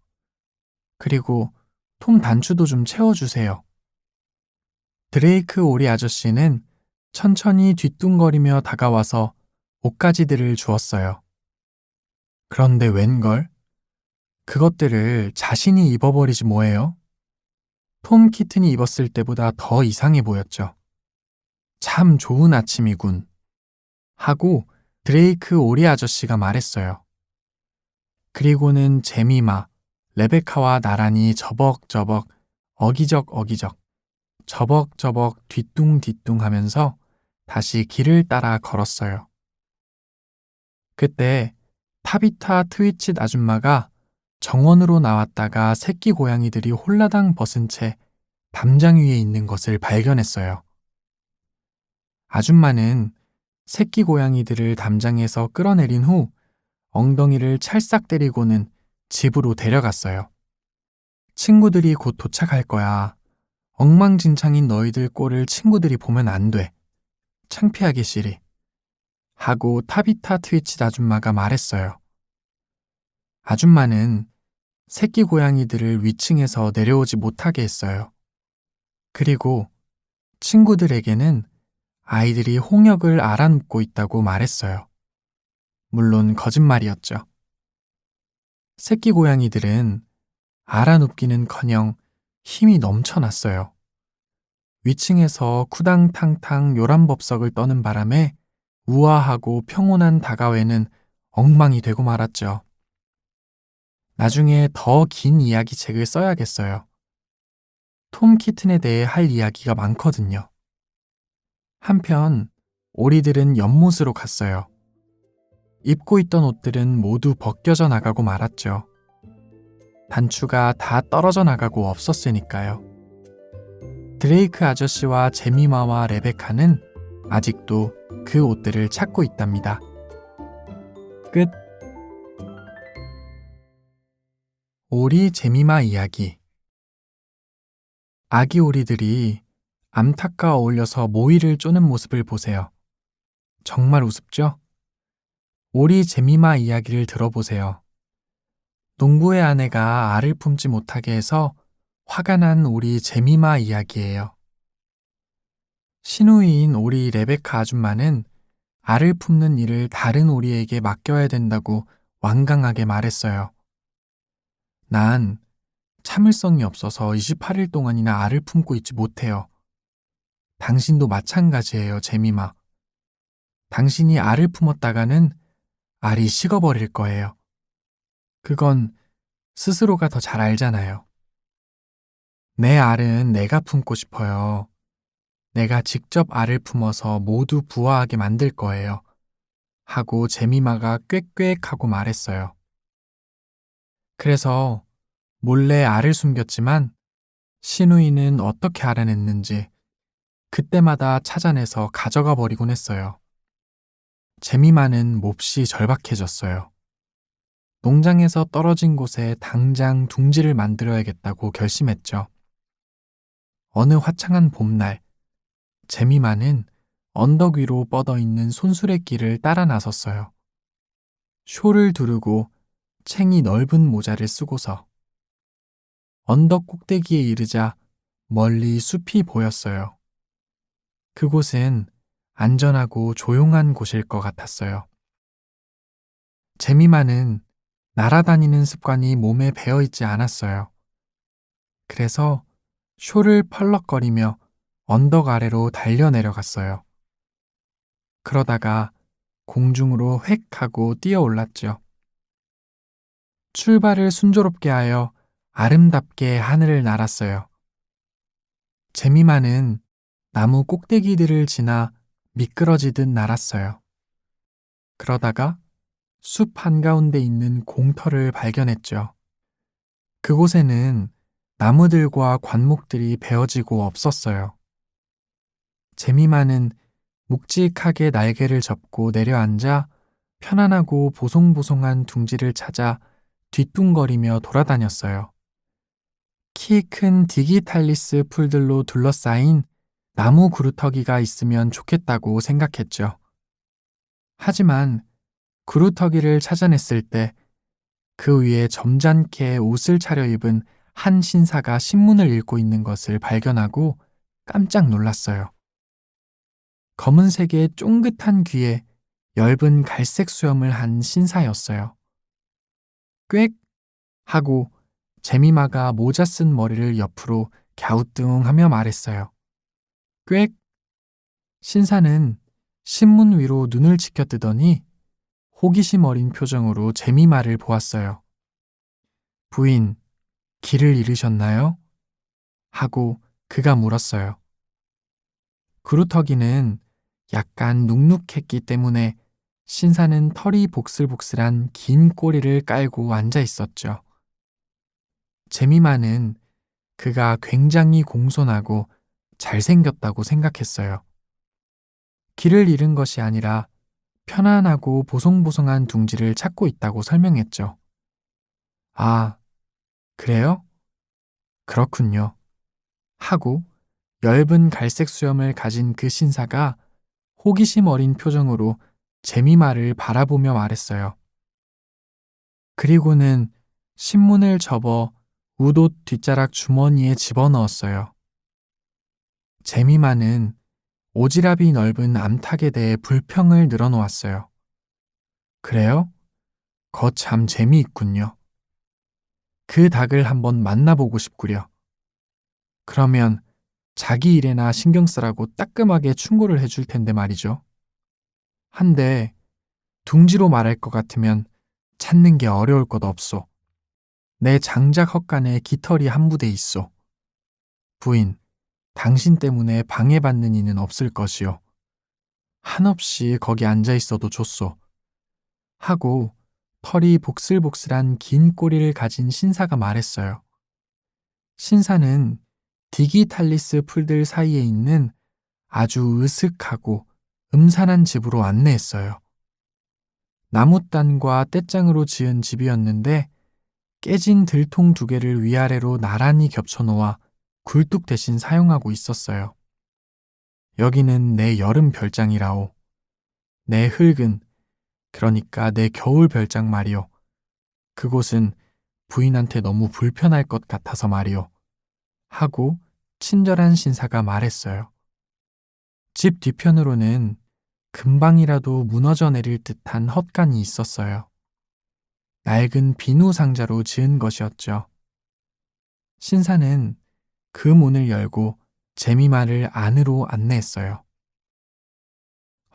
그리고 톰 단추도 좀 채워주세요. 드레이크 오리 아저씨는 천천히 뒤뚱거리며 다가와서 옷가지들을 주었어요. 그런데 웬걸? 그것들을 자신이 입어버리지 뭐예요? 톰 키튼이 입었을 때보다 더 이상해 보였죠. 참 좋은 아침이군. 하고 드레이크 오리 아저씨가 말했어요. 그리고는 제미마, 레베카와 나란히 저벅저벅, 어기적어기적, 저벅저벅 뒤뚱뒤뚱 하면서 다시 길을 따라 걸었어요. 그때 타비타 트위칫 아줌마가 정원으로 나왔다가 새끼 고양이들이 홀라당 벗은 채 담장 위에 있는 것을 발견했어요. 아줌마는 새끼 고양이들을 담장에서 끌어내린 후 엉덩이를 찰싹 때리고는 집으로 데려갔어요. 친구들이 곧 도착할 거야. 엉망진창인 너희들 꼴을 친구들이 보면 안 돼. 창피하게 시리. 하고 타비타 트위칫 아줌마가 말했어요. 아줌마는 새끼 고양이들을 위층에서 내려오지 못하게 했어요. 그리고 친구들에게는 아이들이 홍역을 알아눕고 있다고 말했어요. 물론 거짓말이었죠. 새끼 고양이들은 알아눕기는커녕 힘이 넘쳐났어요. 위층에서 쿠당탕탕 요란법석을 떠는 바람에 우아하고 평온한 다가웨는 엉망이 되고 말았죠. 나중에 더 긴 이야기책을 써야겠어요. 톰 키튼에 대해 할 이야기가 많거든요. 한편 오리들은 연못으로 갔어요. 입고 있던 옷들은 모두 벗겨져 나가고 말았죠. 단추가 다 떨어져 나가고 없었으니까요. 드레이크 아저씨와 제미마와 레베카는 아직도 그 옷들을 찾고 있답니다. 끝. 오리 제미마 이야기. 아기 오리들이 암탉과 어울려서 모이를 쪼는 모습을 보세요. 정말 우습죠? 오리 제미마 이야기를 들어보세요. 농부의 아내가 알을 품지 못하게 해서 화가 난 오리 제미마 이야기예요. 시누이인 오리 레베카 아줌마는 알을 품는 일을 다른 오리에게 맡겨야 된다고 완강하게 말했어요. 난 참을성이 없어서 28일 동안이나 알을 품고 있지 못해요. 당신도 마찬가지예요, 제미마. 당신이 알을 품었다가는 알이 식어버릴 거예요. 그건 스스로가 더 잘 알잖아요. 내 알은 내가 품고 싶어요. 내가 직접 알을 품어서 모두 부화하게 만들 거예요. 하고 제미마가 꽥꽥하고 말했어요. 그래서 몰래 알을 숨겼지만 시누이는 어떻게 알아냈는지 그때마다 찾아내서 가져가 버리곤 했어요. 제미마는 몹시 절박해졌어요. 농장에서 떨어진 곳에 당장 둥지를 만들어야겠다고 결심했죠. 어느 화창한 봄날, 제미마는 언덕 위로 뻗어 있는 손수레길을 따라 나섰어요. 쇼를 두르고 챙이 넓은 모자를 쓰고서 언덕 꼭대기에 이르자 멀리 숲이 보였어요. 그곳은 안전하고 조용한 곳일 것 같았어요. 제미마는 날아다니는 습관이 몸에 배어 있지 않았어요. 그래서 쇼를 펄럭거리며 언덕 아래로 달려 내려갔어요. 그러다가 공중으로 획 하고 뛰어 올랐죠. 출발을 순조롭게 하여 아름답게 하늘을 날았어요. 제미마는 나무 꼭대기들을 지나 미끄러지듯 날았어요. 그러다가 숲 한가운데 있는 공터를 발견했죠. 그곳에는 나무들과 관목들이 베어지고 없었어요. 제미마는 묵직하게 날개를 접고 내려앉아 편안하고 보송보송한 둥지를 찾아 뒤뚱거리며 돌아다녔어요. 키 큰 디기탈리스 풀들로 둘러싸인 나무 그루터기가 있으면 좋겠다고 생각했죠. 하지만 그루터기를 찾아냈을 때 그 위에 점잖게 옷을 차려입은 한 신사가 신문을 읽고 있는 것을 발견하고 깜짝 놀랐어요. 검은색의 쫑긋한 귀에 엷은 갈색 수염을 한 신사였어요. 꽥! 하고 제미마가 모자 쓴 머리를 옆으로 갸우뚱하며 말했어요. 꽥! 신사는 신문 위로 눈을 치켜뜨더니 호기심 어린 표정으로 제미마를 보았어요. 부인, 길을 잃으셨나요? 하고 그가 물었어요. 그루터기는 약간 눅눅했기 때문에 신사는 털이 복슬복슬한 긴 꼬리를 깔고 앉아 있었죠. 제미마는 그가 굉장히 공손하고 잘생겼다고 생각했어요. 길을 잃은 것이 아니라 편안하고 보송보송한 둥지를 찾고 있다고 설명했죠. 아, 그래요? 그렇군요. 하고 엷은 갈색 수염을 가진 그 신사가 호기심 어린 표정으로 제미마를 바라보며 말했어요. 그리고는 신문을 접어 웃옷 뒷자락 주머니에 집어넣었어요. 제미마는 오지랖이 넓은 암탉에 대해 불평을 늘어놓았어요. 그래요? 참 재미있군요. 그 닭을 한번 만나보고 싶구려. 그러면 자기 일에나 신경 쓰라고 따끔하게 충고를 해줄 텐데 말이죠. 한데 둥지로 말할 것 같으면 찾는 게 어려울 것 없소. 내 장작 헛간에 깃털이 한 부대 있소. 부인, 당신 때문에 방해받는 이는 없을 것이요. 한없이 거기 앉아 있어도 좋소. 하고 털이 복슬복슬한 긴 꼬리를 가진 신사가 말했어요. 신사는 디기탈리스 풀들 사이에 있는 아주 으슥하고 음산한 집으로 안내했어요. 나무단과 떼장으로 지은 집이었는데 깨진 들통 2개를 위아래로 나란히 겹쳐놓아 굴뚝 대신 사용하고 있었어요. 여기는 내 여름 별장이라오. 내 흙은, 그러니까 내 겨울 별장 말이오. 그곳은 부인한테 너무 불편할 것 같아서 말이오. 하고 친절한 신사가 말했어요. 집 뒤편으로는 금방이라도 무너져 내릴 듯한 헛간이 있었어요. 낡은 비누 상자로 지은 것이었죠. 신사는 그 문을 열고 제미마를 안으로 안내했어요.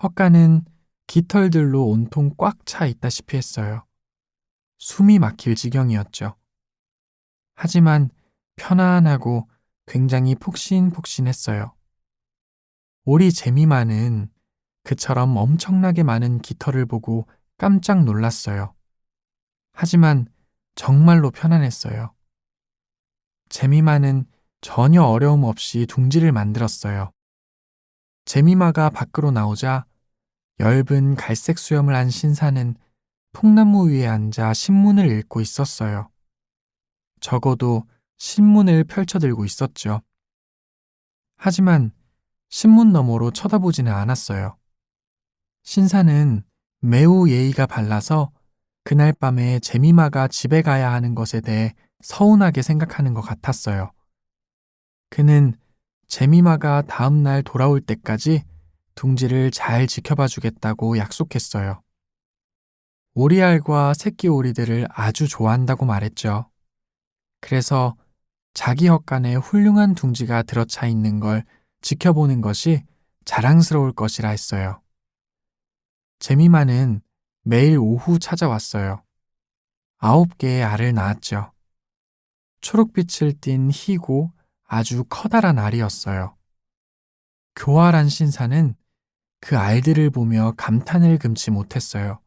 헛간은 깃털들로 온통 꽉 차 있다시피 했어요. 숨이 막힐 지경이었죠. 하지만 편안하고 굉장히 폭신폭신했어요. 우리 제미마는 그처럼 엄청나게 많은 깃털을 보고 깜짝 놀랐어요. 하지만 정말로 편안했어요. 제미마는 전혀 어려움 없이 둥지를 만들었어요. 제미마가 밖으로 나오자 엷은 갈색 수염을 한 신사는 통나무 위에 앉아 신문을 읽고 있었어요. 적어도 신문을 펼쳐들고 있었죠. 하지만 신문 너머로 쳐다보지는 않았어요. 신사는 매우 예의가 발라서 그날 밤에 제미마가 집에 가야 하는 것에 대해 서운하게 생각하는 것 같았어요. 그는 제미마가 다음 날 돌아올 때까지 둥지를 잘 지켜봐 주겠다고 약속했어요. 오리알과 새끼 오리들을 아주 좋아한다고 말했죠. 그래서 자기 헛간에 훌륭한 둥지가 들어차 있는 걸 지켜보는 것이 자랑스러울 것이라 했어요. 제미마는 매일 오후 찾아왔어요. 9개의 알을 낳았죠. 초록빛을 띤 희고 아주 커다란 알이었어요. 교활한 신사는 그 알들을 보며 감탄을 금치 못했어요.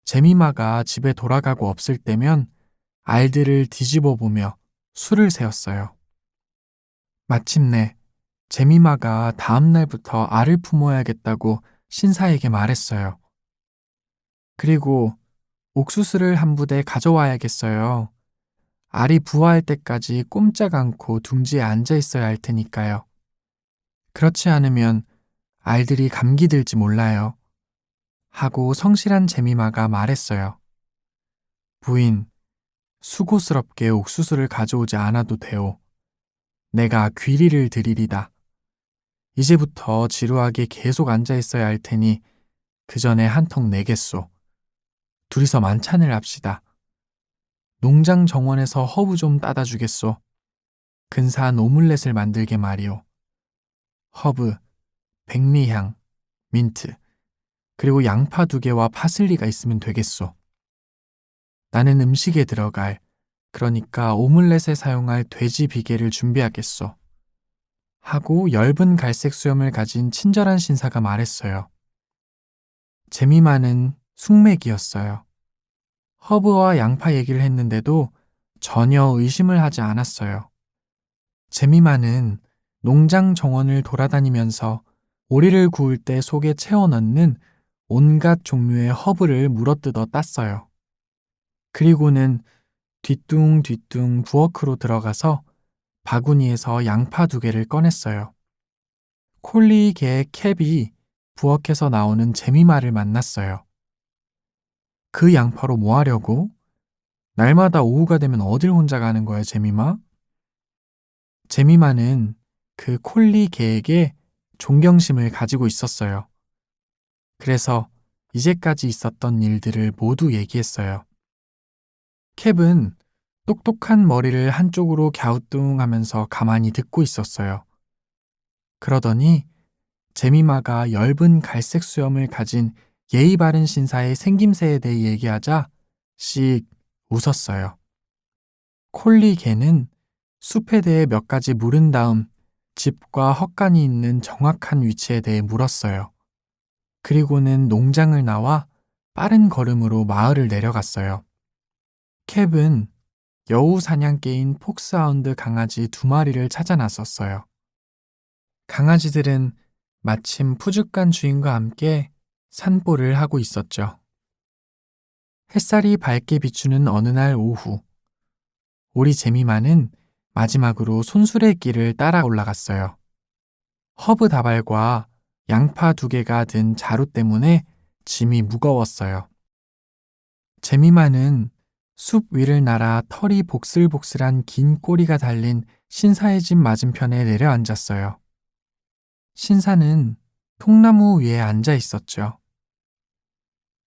제미마가 집에 돌아가고 없을 때면 알들을 뒤집어 보며 수를 세었어요. 마침내 제미마가 다음 날부터 알을 품어야겠다고 신사에게 말했어요. 그리고 옥수수를 한 부대 가져와야겠어요. 알이 부화할 때까지 꼼짝 않고 둥지에 앉아 있어야 할 테니까요. 그렇지 않으면 알들이 감기 들지 몰라요. 하고 성실한 제미마가 말했어요. 부인, 수고스럽게 옥수수를 가져오지 않아도 돼오. 내가 귀리를 드리리다. 이제부터 지루하게 계속 앉아 있어야 할 테니 그 전에 한 통 내겠소. 둘이서 만찬을 합시다. 농장 정원에서 허브 좀 따다 주겠소. 근사한 오믈렛을 만들게 말이오. 허브, 백리향, 민트, 그리고 양파 2개와 파슬리가 있으면 되겠소. 나는 음식에 들어갈, 그러니까 오믈렛에 사용할 돼지 비계를 준비하겠소. 하고 엷은 갈색 수염을 가진 친절한 신사가 말했어요. 제미마는 숙맥이었어요. 허브와 양파 얘기를 했는데도 전혀 의심을 하지 않았어요. 제미마는 농장 정원을 돌아다니면서 오리를 구울 때 속에 채워 넣는 온갖 종류의 허브를 물어뜯어 땄어요. 그리고는 뒤뚱뒤뚱 부엌으로 들어가서 바구니에서 양파 2개를 꺼냈어요. 콜리 개 캡이 부엌에서 나오는 제미마를 만났어요. 그 양파로 뭐 하려고? 날마다 오후가 되면 어딜 혼자 가는 거야, 제미마? 제미마는 그 콜리 개에게 존경심을 가지고 있었어요. 그래서 이제까지 있었던 일들을 모두 얘기했어요. 캡은 똑똑한 머리를 한쪽으로 갸우뚱하면서 가만히 듣고 있었어요. 그러더니 제미마가 엷은 갈색 수염을 가진 예의 바른 신사의 생김새에 대해 얘기하자 씩 웃었어요. 콜리 개는 숲에 대해 몇 가지 물은 다음 집과 헛간이 있는 정확한 위치에 대해 물었어요. 그리고는 농장을 나와 빠른 걸음으로 마을을 내려갔어요. 캡은 여우 사냥개인 폭스하운드 강아지 2마리를 찾아 나섰어요. 강아지들은 마침 푸죽간 주인과 함께 산보를 하고 있었죠. 햇살이 밝게 비추는 어느 날 오후, 우리 제미마는 마지막으로 손수레 길을 따라 올라갔어요. 허브 다발과 양파 2개가 든 자루 때문에 짐이 무거웠어요. 제미마는 숲 위를 날아 털이 복슬복슬한 긴 꼬리가 달린 신사의 집 맞은편에 내려앉았어요. 신사는 통나무 위에 앉아 있었죠.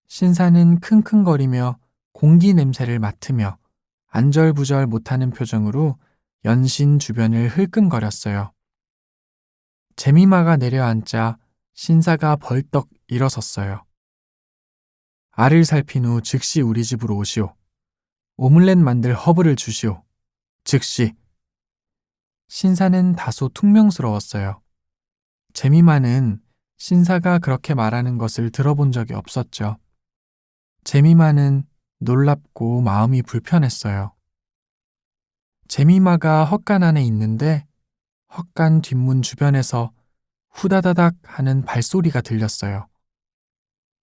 신사는 킁킁거리며 공기 냄새를 맡으며 안절부절 못하는 표정으로 연신 주변을 흘끔거렸어요. 제미마가 내려앉자 신사가 벌떡 일어섰어요. 알을 살핀 후 즉시 우리 집으로 오시오. 오믈렛 만들 허브를 주시오. 즉시. 신사는 다소 퉁명스러웠어요. 제미마는 신사가 그렇게 말하는 것을 들어본 적이 없었죠. 제미마는 놀랍고 마음이 불편했어요. 제미마가 헛간 안에 있는데 헛간 뒷문 주변에서 후다다닥 하는 발소리가 들렸어요.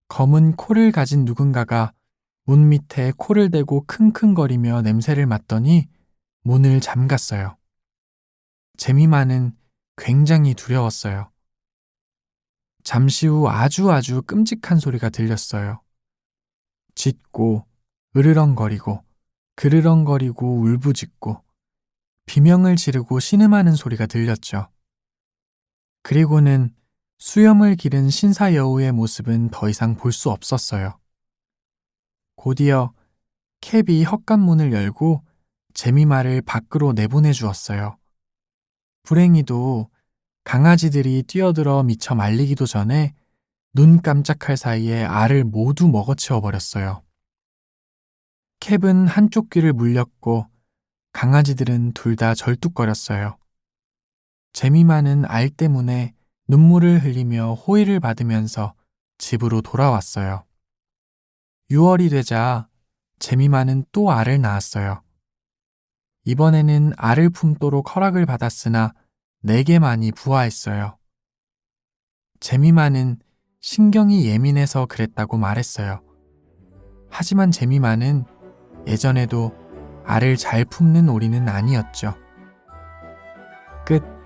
검은 코를 가진 누군가가 문 밑에 코를 대고 킁킁거리며 냄새를 맡더니 문을 잠갔어요. 제미마는 굉장히 두려웠어요. 잠시 후 아주 끔찍한 소리가 들렸어요. 짖고 으르렁거리고 그르렁거리고 울부짖고 비명을 지르고 신음하는 소리가 들렸죠. 그리고는 수염을 기른 신사 여우의 모습은 더 이상 볼 수 없었어요. 곧이어 캡이 헛간문을 열고 제미마를 밖으로 내보내 주었어요. 불행히도 강아지들이 뛰어들어 미쳐 말리기도 전에 눈 깜짝할 사이에 알을 모두 먹어치워 버렸어요. 캡은 한쪽 귀를 물렸고 강아지들은 둘 다 절뚝거렸어요. 제미마는 알 때문에 눈물을 흘리며 호의를 받으면서 집으로 돌아왔어요. 6월이 되자 제미마는 또 알을 낳았어요. 이번에는 알을 품도록 허락을 받았으나 4개만이 부화했어요. 제미마는 신경이 예민해서 그랬다고 말했어요. 하지만 제미마는 예전에도 알을 잘 품는 오리는 아니었죠. 끝.